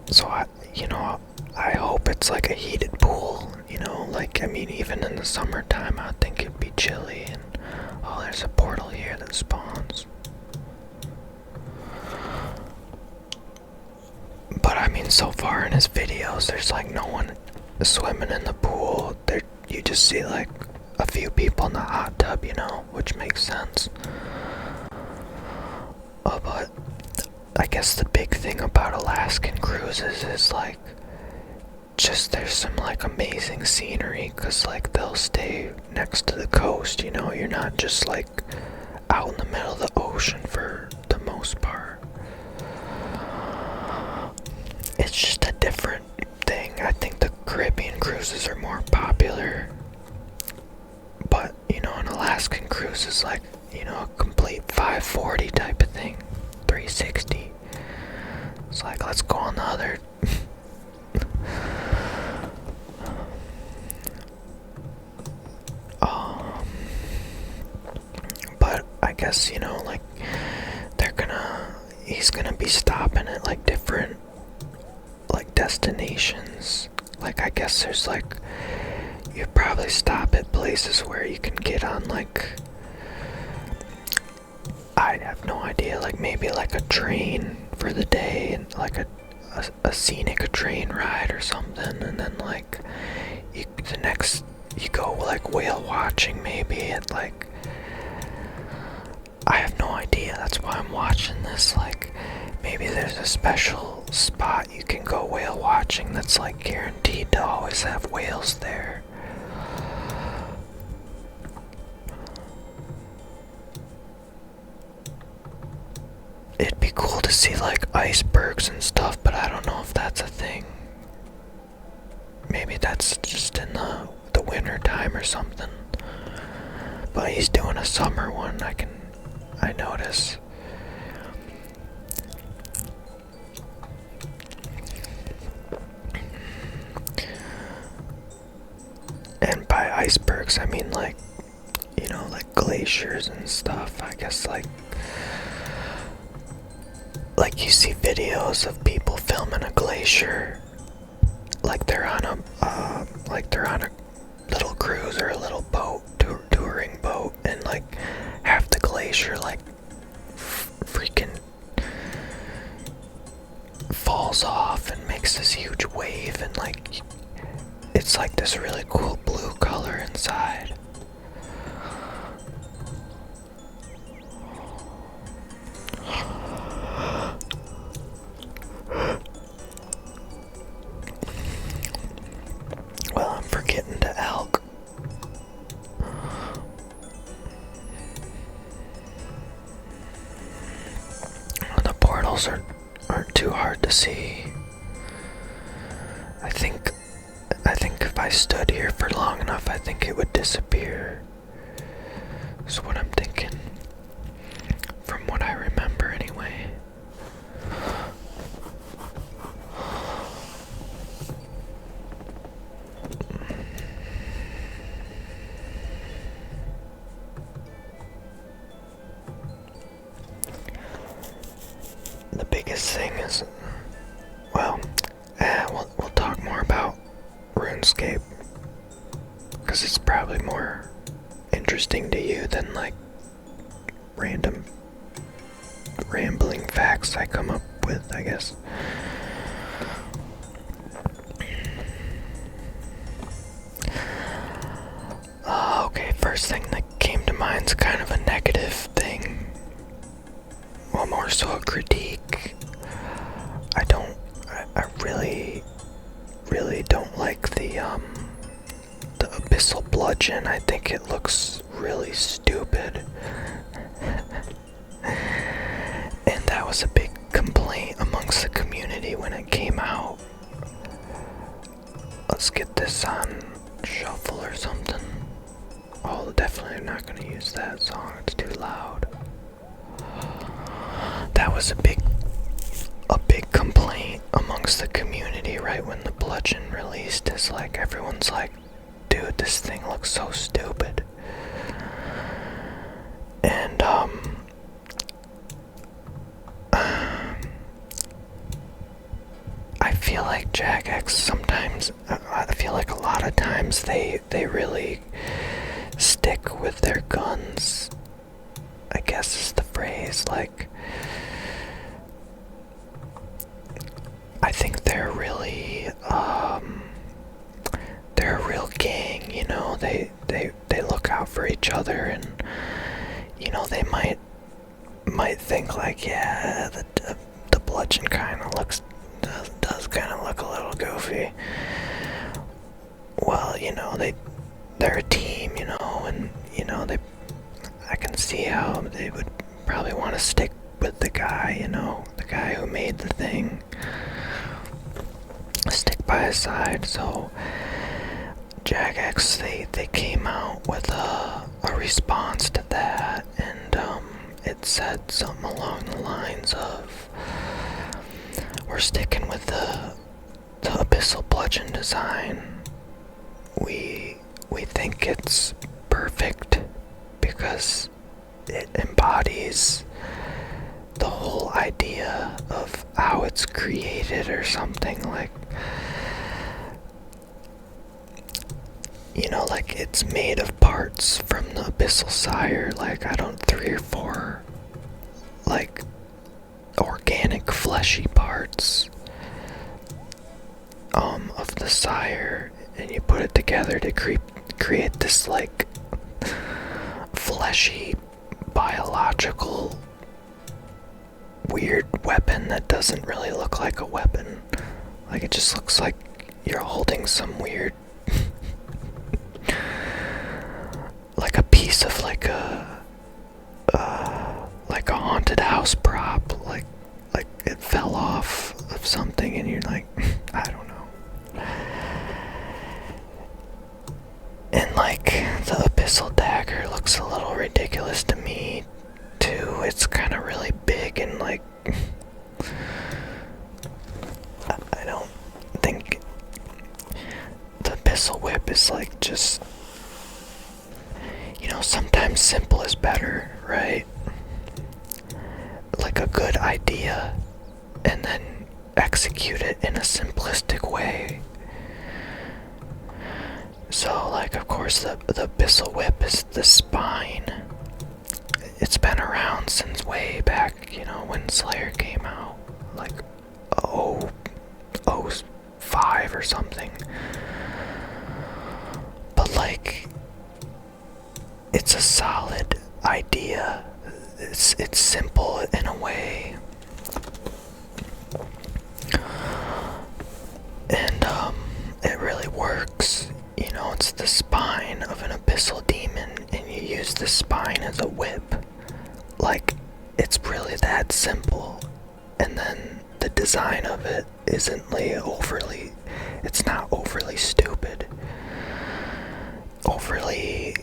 So I hope it's like a heated pool, like, I mean, even in the summertime, I think it'd be chilly. And oh, there's a portal here that spawns. But I mean, so far in his videos, there's like no one swimming in the pool. You just see like a few people in the hot tub, which makes sense. But I guess the big thing about Alaskan cruises is like just, there's some like amazing scenery, because like they'll stay next to the coast, you know, you're not just like out in the middle of the ocean for the most part. It's just a different thing. I think the Caribbean cruises are more popular, but you know, an Alaskan cruise is like, you know, a complete 540 type of thing, 360. It's like, let's go on the other. But I guess, you know, like, he's gonna be stopping at like different like destinations. Like, I guess there's like, you probably stop at places where you can get on like, I have no idea, like maybe like a train for the day, and like a scenic train ride or something, and then like you go like whale watching maybe at like, I have no idea. That's why I'm watching this. Like, maybe there's a special spot you can go whale watching that's like guaranteed to always have whales there. It'd be cool to see like icebergs and stuff, but I don't know if that's a thing. Maybe that's just in the winter time or something. But he's doing a summer one, I notice. And by icebergs, I mean like, you know, like glaciers and stuff. I guess like you see videos of people filming a glacier, like they're on a little cruise or a little boat, touring boat, and like half the glacier like freaking falls off and makes this huge wave, and like it's like this really cool blue color inside. Well, I'm forgetting to elk. The portals aren't too hard to see. I think if I stood here for long enough, I think it would disappear. Is what I'm thinking. From what I remember anyway. The biggest thing is, well, we'll talk more about RuneScape, because it's probably more interesting to you than like random rambling facts I come up with, I guess. Okay, first thing that came to mind is kind of a negative thing. Well, more so a critique. I really don't like the Abyssal Bludgeon. I think it looks really stupid. And that was a big complaint amongst the community when it came out. Let's get this on shuffle or something. Oh, definitely not gonna use that song, it's too loud. That was a big complaint amongst the community right when the Bludgeon released. It's like, everyone's like, dude, this thing looks so stupid. And I feel like Jagex sometimes, I feel like a lot of times they really stick with their guns, I guess is the phrase. Like, I think they're really, they're a real gang, you know, they look out for each other, and, you know, they might think like, yeah, the Bludgeon kind of does kind of look a little goofy, well, they're a team, and I can see how they would probably want to stick with the guy, the guy who made the thing, stick by his side. So Jagex, they came out with a response to that, and it said something along the lines of, we're sticking with the abyssal bludgeon design. We think it's perfect because it embodies the whole idea of how it's created, or something like, like it's made of parts from the abyssal sire, like 3 or 4 like organic fleshy parts of the sire, and you put it together to create this like fleshy biological weird weapon that doesn't really look like a weapon. Like, it just looks like you're holding some weird like a piece of like a haunted house prop, like it fell off of something, and you're like, I don't know. And like, the abyssal dagger looks a little ridiculous to me too. It's kind of really big, and like, I don't think the abyssal whip is like just, sometimes simple is better, right? Like a good idea, and then execute it in a simplistic way. So, like, of course, the abyssal whip is the spine. It's been around since way back, when Slayer came out, like, 05 or something. But, like, it's a solid idea. It's simple in a way. And, it really works. It's the spine of an abyssal demon, and you use the spine as a whip. Like, it's really that simple. And then the design of it isn't it's not overly stupid. Overly,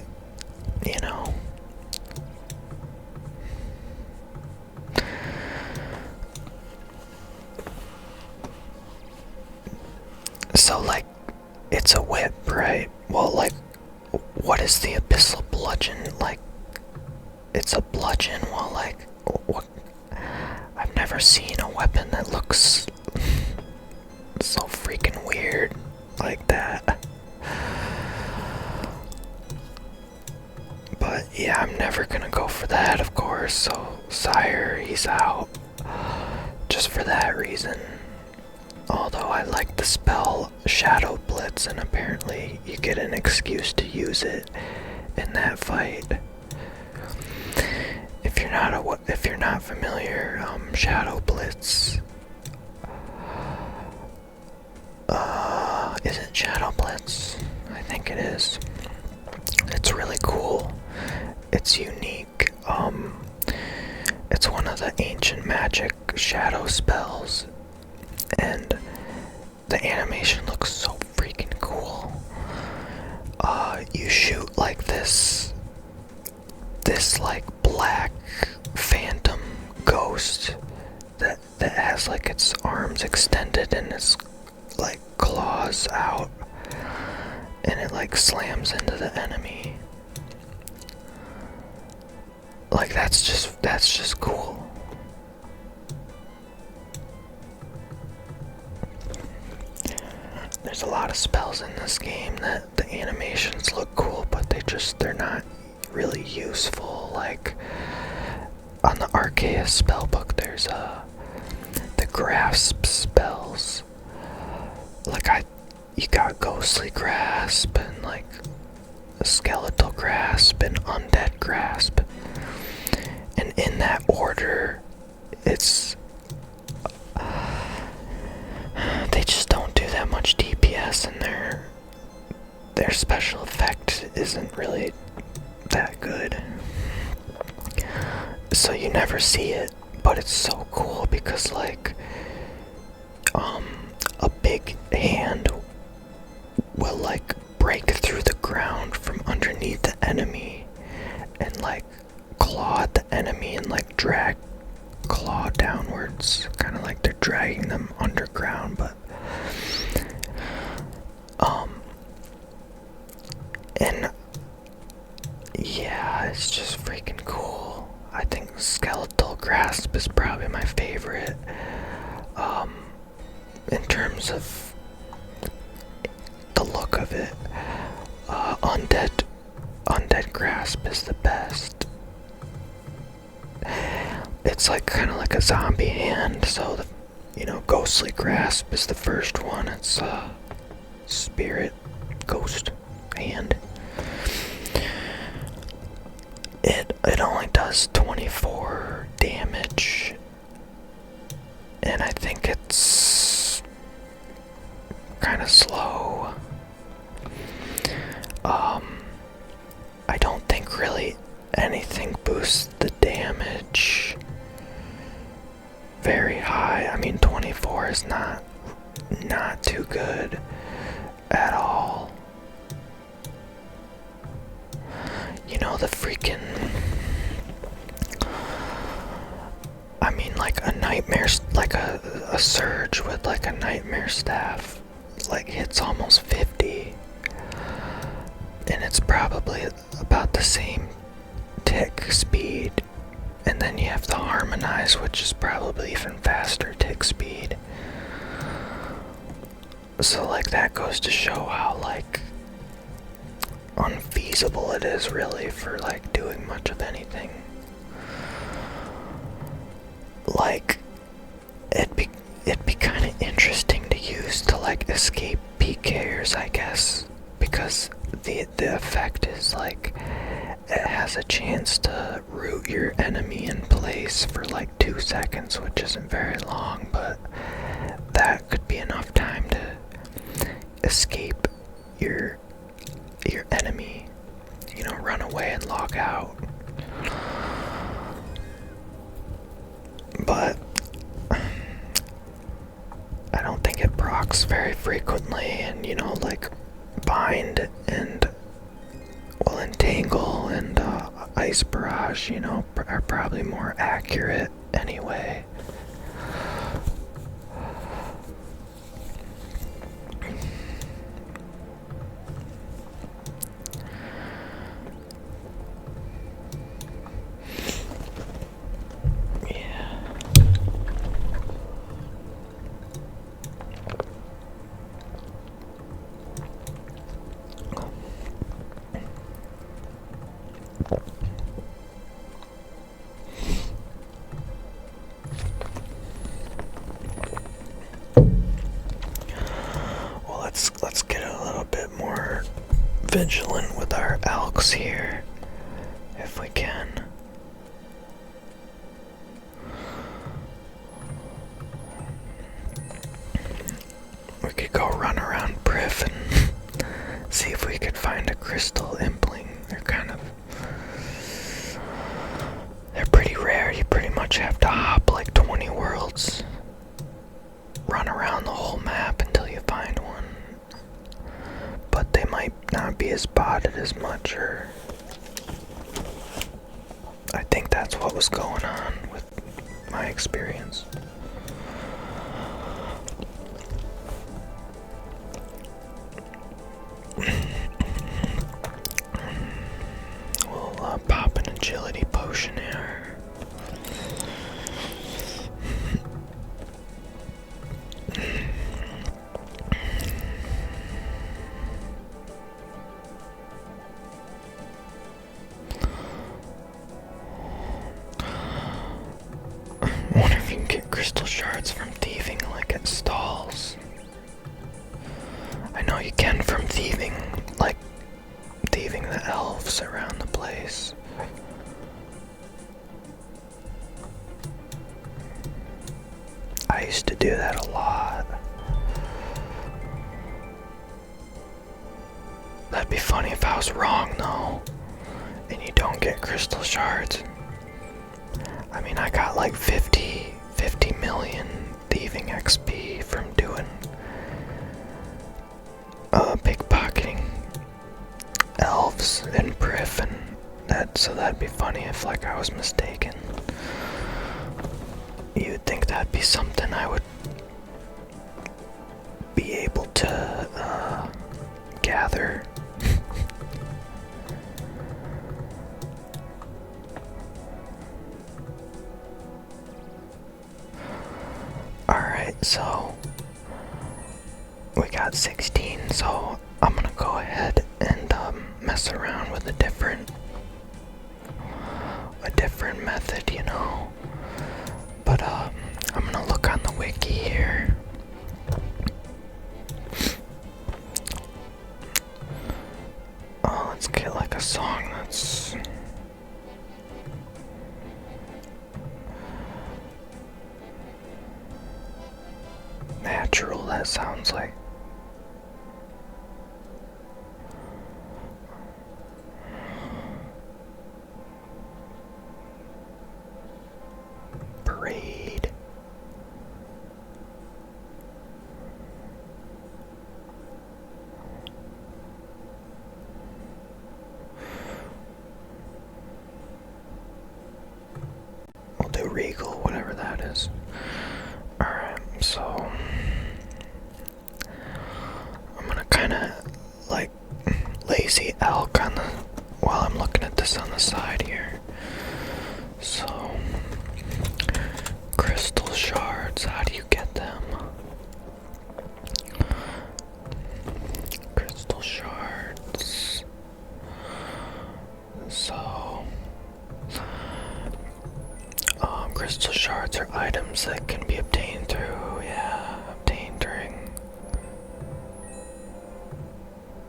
So, like, it's a whip, right? Well, like, what is the abyssal bludgeon? Like, it's a bludgeon. Well, like, what? I've never seen a weapon that looks so freaking weird like that. But yeah, I'm never gonna go for that, of course. So Sire, he's out just for that reason. Although I like the spell Shadow Blitz, and apparently you get an excuse to use it in that fight. If you're not familiar, Shadow Blitz. Is it Shadow Blitz? I think it is. It's really cool. It's unique. It's one of the ancient magic shadow spells, and the animation looks so freaking cool. You shoot like this like black phantom ghost that has like its arms extended and its like claws out, and it like slams into the enemy. Like, that's just cool. There's a lot of spells in this game that the animations look cool, but they're not really useful. Like, on the Arceus spellbook, there's the grasp spells. Like, you got ghostly grasp, and like a skeletal grasp, and undead grasp. And in that order, it's they just don't do that much DPS, and their special effect isn't really that good. So you never see it, but it's so cool because like a big hand will like break through the ground from underneath the enemy and like claw at the enemy and like drag claw downwards, kind of like they're dragging them underground, but and yeah, it's just freaking cool. I think skeletal grasp is probably my favorite in terms of the look of it. Undead grasp is the best. It's like kind of like a zombie hand, so ghostly grasp is the first one. It's spirit ghost hand. It only does 24 damage, and I think it's kind of slow. I don't think really anything boosts the damage very high. I mean, 24 is not too good at all. You know, the freaking, I mean, like a nightmare, like a surge with like a nightmare staff, like hits almost 50. And it's probably about the same tick speed. And then you have the harmonize, which is probably even faster tick speed. So like that goes to show how like unfeasible it is really for like doing much of anything. Like it'd be kind of interesting to use to like escape PKers, I guess, because the effect is like it has a chance to root your enemy in place for like 2 seconds, which isn't very long, but that could be enough time to escape your enemy, run away and log out. But I don't think it procs very frequently, and like bind and entangle and ice barrage, are probably more accurate anyway. Let's get a little bit more vigilant with our elks here, if we can. We could go run around Priv and see if we could find a crystal impling. They're pretty rare. You pretty much have to hop like 20 worlds, run around the whole map until you find one. But they might not be as spotted as much, or I think that's what was going on with my experience. We'll pop an agility potion here. I wonder if you can get crystal shards from thieving like at stalls. I know you can from thieving the elves around the place. I used to do that a lot. That'd be funny if I was wrong though, and you don't get crystal shards. I mean, I got like 50 million thieving XP from doing pickpocketing elves in Priff, and so that'd be funny if like I was mistaken. You'd think that'd be something I would be able to gather. Alright, so we got 16, so I'm gonna go ahead and mess around with a different method, you know. But I'm gonna look on the wiki here. Oh, let's get like a song that's natural, that sounds like. Parade. We'll do Regal, whatever that is. Alright, so I'm gonna kinda like lazy elk on the while I'm looking at this on the side here. So crystal shards, how do you get them? Crystal shards. So crystal shards are items that can be obtained through,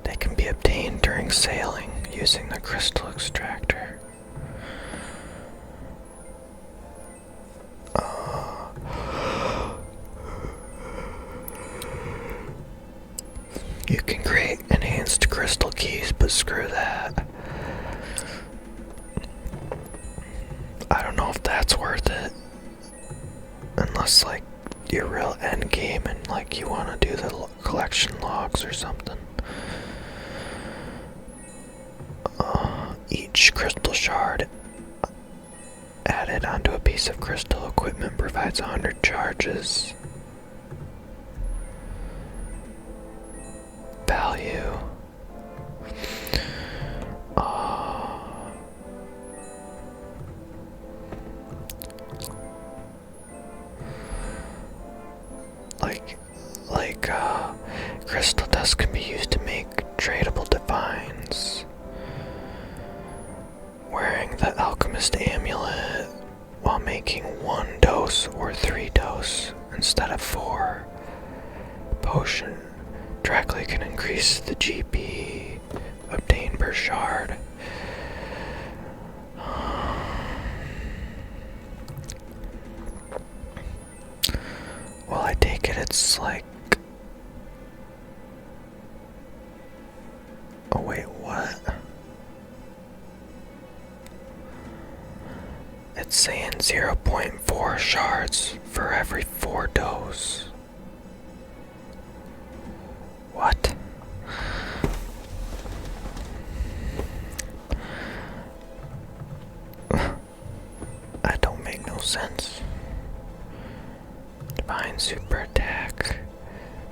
they can be obtained during sailing using the crystal extractor. You can create enhanced crystal keys, but screw that. I don't know if that's worth it. Unless, like, you're real end game and, like, you want to do the collection logs or something. Each crystal shard added onto a piece of crystal equipment provides 100 charges. Value. Crystal dust can be used to make tradable divines. Wearing the alchemist amulet while making 1 dose or 3 dose instead of 4 potion directly can increase the GP obtained per shard. Well, I take it it's like. Oh wait, what? It's saying 0.4 shards for every 4 dose. What? That don't make no sense. Divine super attack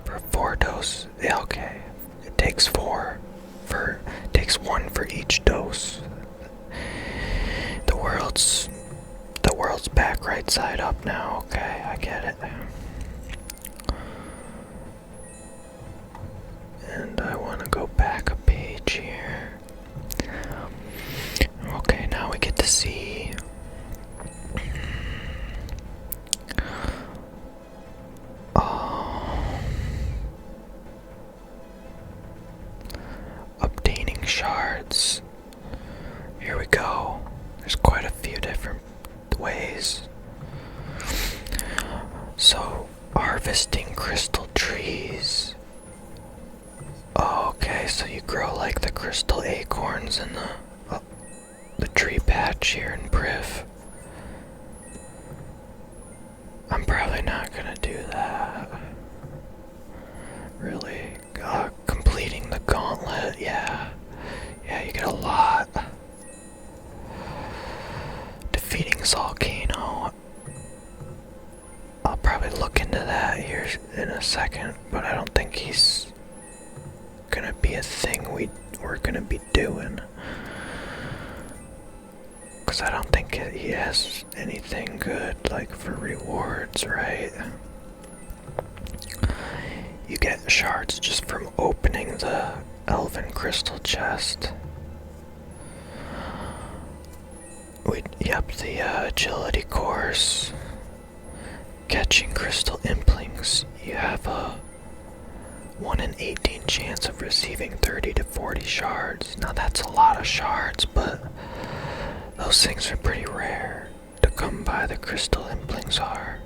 for 4 dose. Yeah, okay. It takes 4. Takes 1 for each dose. The world's back right side up now. Okay, I get it. And I want to go back a page here. Okay, now we get to see. Obtaining shards. Here we go. There's quite a few different ways. So, harvesting crystal trees. Okay, so you grow like the crystal acorns in the tree patch here in Priv. I'm probably not gonna do that. Really? Completing the gauntlet, yeah. Yeah, you get a lot. Defeating Volcano. I'll probably look into that here in a second, but I don't think he's gonna be a thing we're gonna be doing. Because I don't think he has anything good, like, for rewards, right? You get shards just from opening the Elven Crystal chest. Yep, the agility course. Catching crystal implings. You have a 1 in 18 chance of receiving 30 to 40 shards. Now that's a lot of shards, but those things are pretty rare to come by. The crystal implings are.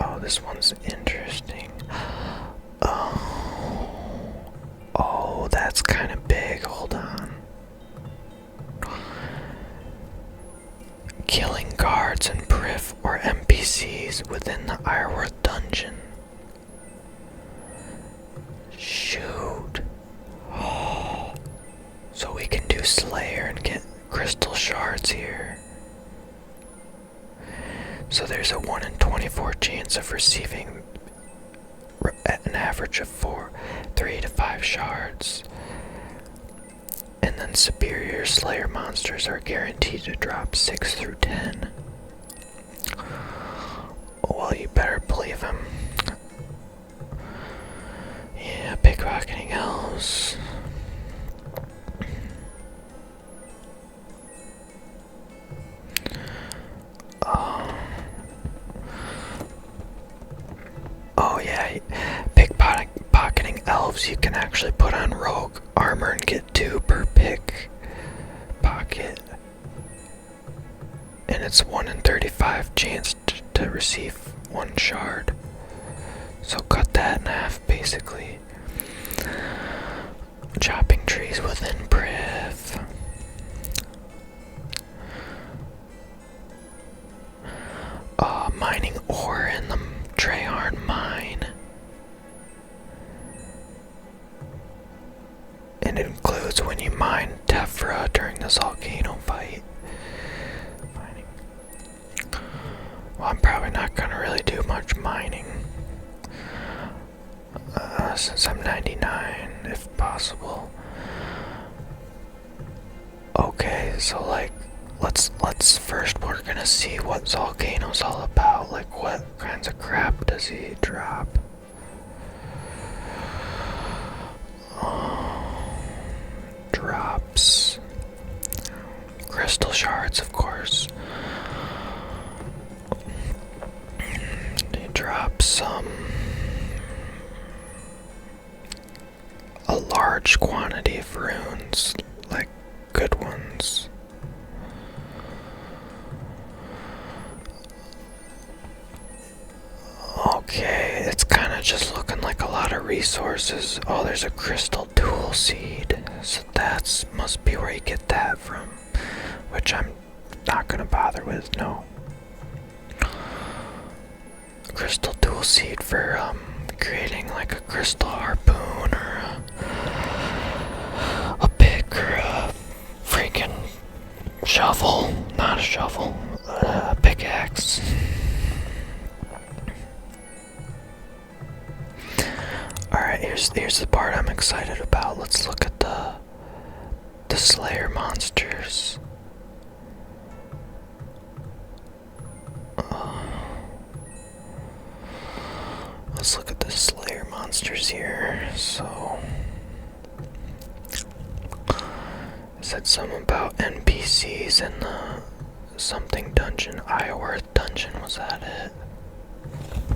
Oh, this one's interesting. Oh, that's kind of big. Hold on. Killing guards and Priv or NPCs within the Ironworth dungeon. Shoot. Oh. So we can do Slayer and get crystal shards here. So there's a 1 in 24 chance of receiving at an average of 3 to 5 shards. And then superior Slayer monsters are guaranteed to drop 6 through 10. Well, you better believe him. Yeah, pickpocketing elves. Oh yeah, pickpocketing elves, you can actually put on rogue armor and get 2 per pickpocket. And it's 1 in 35 chance to receive 1 shard. So cut that in half, basically. Chopping trees within Priv. Mining ore in the Treyarn mine. And it includes when you mine Tephra during this volcano fight. Mining. Well, I'm probably not gonna really do much mining. Since I'm 99, if possible. Okay, so like, let's first, we're gonna see what Volcano's all about. Like, what kinds of crap does he drop? Drops crystal shards, of course. He drops a large quantity of runes, like good ones. Okay, it's kind of just looking like a lot of resources. Oh, there's a crystal tool seed, so that must be where you get that from, which I'm not gonna bother with. No. Crystal tool seed for creating like a crystal harpoon or a pick or a freaking shovel. Not a shovel, a pickaxe. Alright, here's the part I'm excited about. Let's look at the Slayer monsters. Let's look at the Slayer monsters here. So, it said something about NPCs in the something dungeon. Ironworth dungeon, was that it?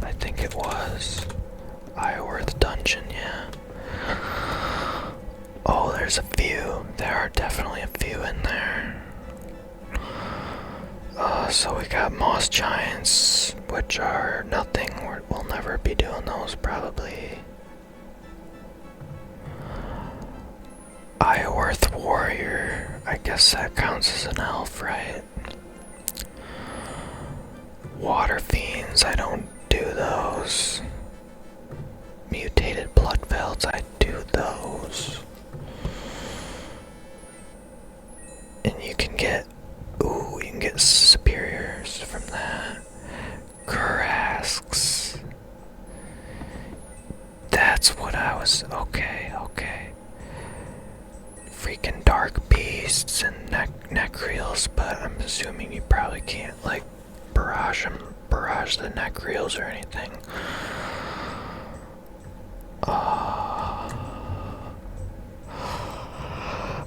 I think it was. Ironworth dungeon, yeah. Oh, there's a few. There are definitely a few in there. So we got moss giants, which are nothing. We'll never be doing those probably. Ioworth warrior. I guess that counts as an elf, right? Water fiends, I don't do those. Mutated blood velds, I do those. And you can get superiors from that. Kurasks. That's what I was, okay. Freaking dark beasts and necreals, but I'm assuming you probably can't, like, barrage the necreals or anything.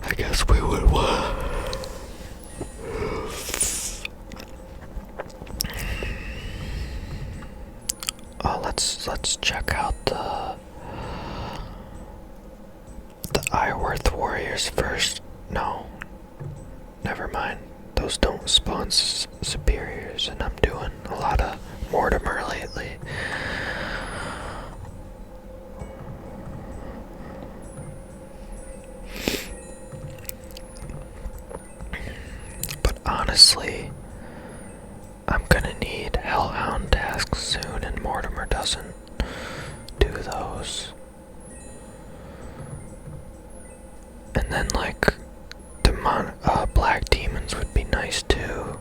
I guess we would want. Let's check out the Ioworth warriors first. No, never mind. Those don't spawn superiors, and I'm doing a lot of Mortimer lately. But honestly, I'm gonna need Hellhound tasks soon, and Mortimer doesn't do those. And then, like, black demons would be nice too.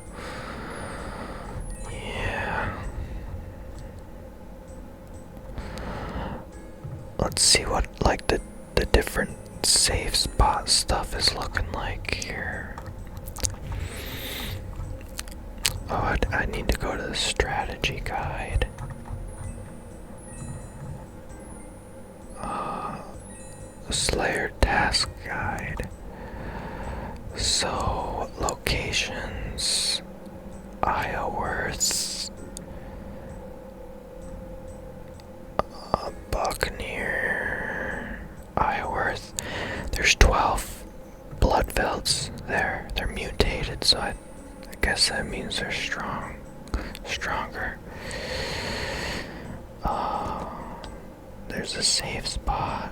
Yeah. Let's see what, like, the different safe spot stuff is looking like here. Oh, I need to go to the strategy guide. Slayer task guide. So, locations, Ioworths, Buccaneer, Ioworth. There's 12 blood velds there. They're mutated, so I guess that means they're stronger. There's a safe spot.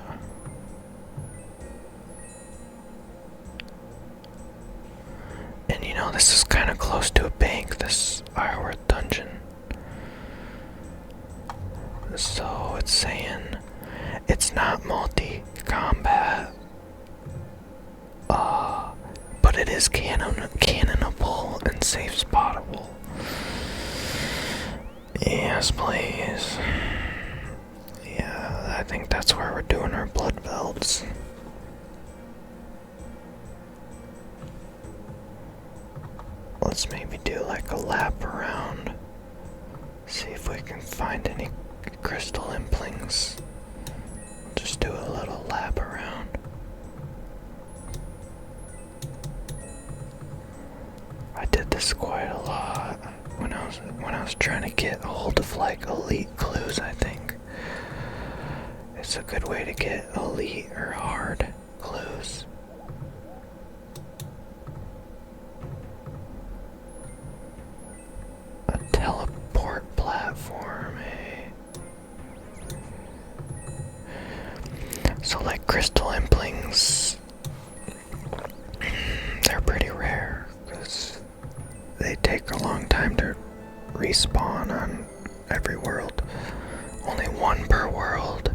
And you know, this is kind of close to a bank, this Ioworth dungeon. So it's saying it's not multi-combat. But it is cannonable and safe spottable. Yes, please. Yeah, I think that's where we're doing our blood velds. Let's maybe do like a lap around. See if we can find any crystal implings. Just do a little lap around. I did this quite a lot when I was trying to get a hold of like elite clues, I think. It's a good way to get elite or hard clues. A teleport platform, eh? So like crystal implings, they're pretty rare because they take a long time to respawn on every world. Only one per world,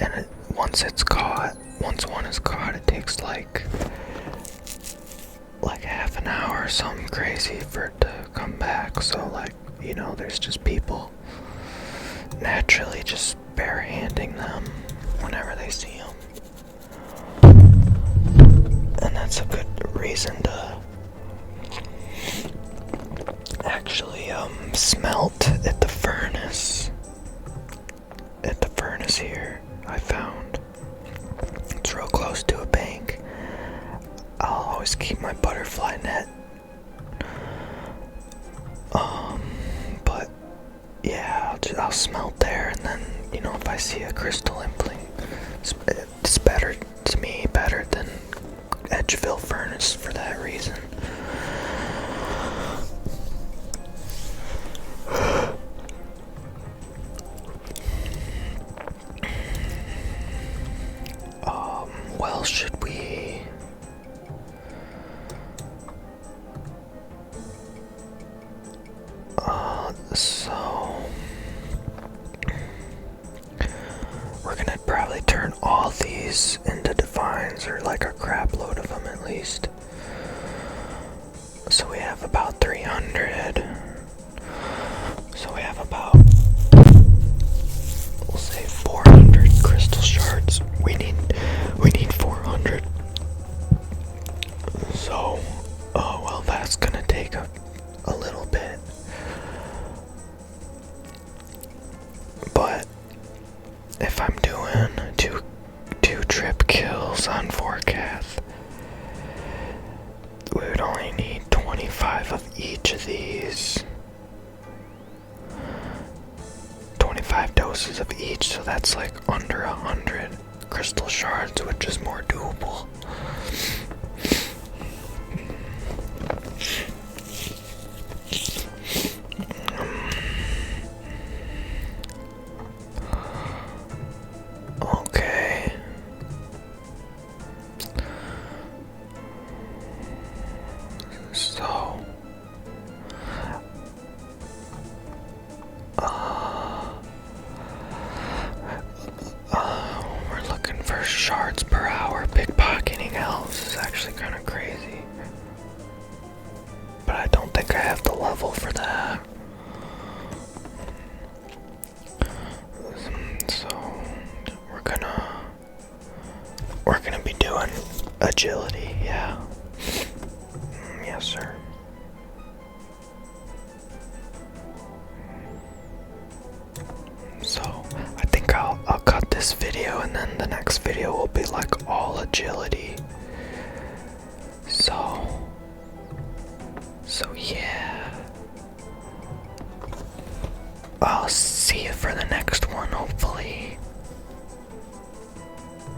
and once one is caught, it takes like half an hour or something crazy for it to come back. So like, you know, there's just people naturally just barehanding them whenever they see them, and that's a good reason to actually smelt at the furnace. At the furnace here, I found it's real close to a bank. I'll always keep my butterfly net. But yeah, I'll smelt there, and then, you know, if I see a crystal impling, it's better to me, better than Edgeville furnace for that reason. these into defines, or like a crap load of them at least. So we have about 300. So we have about, we'll say 400 crystal shards. We need 400. So, oh well, that's gonna take a little bit. But if I'm doing two trip kills on forecast, we would only need 25 of each of these. 25 doses of each, so that's like under 100 crystal shards, which is more doable. Okay. So we're looking for shards per hour. Pickpocketing elves is actually kind of crazy, but I don't think I have the level for that. So we're gonna be doing agility, yeah. Yes, sir. So I think I'll cut this video, and then the next video will be like all agility. So yeah. I'll see you for the next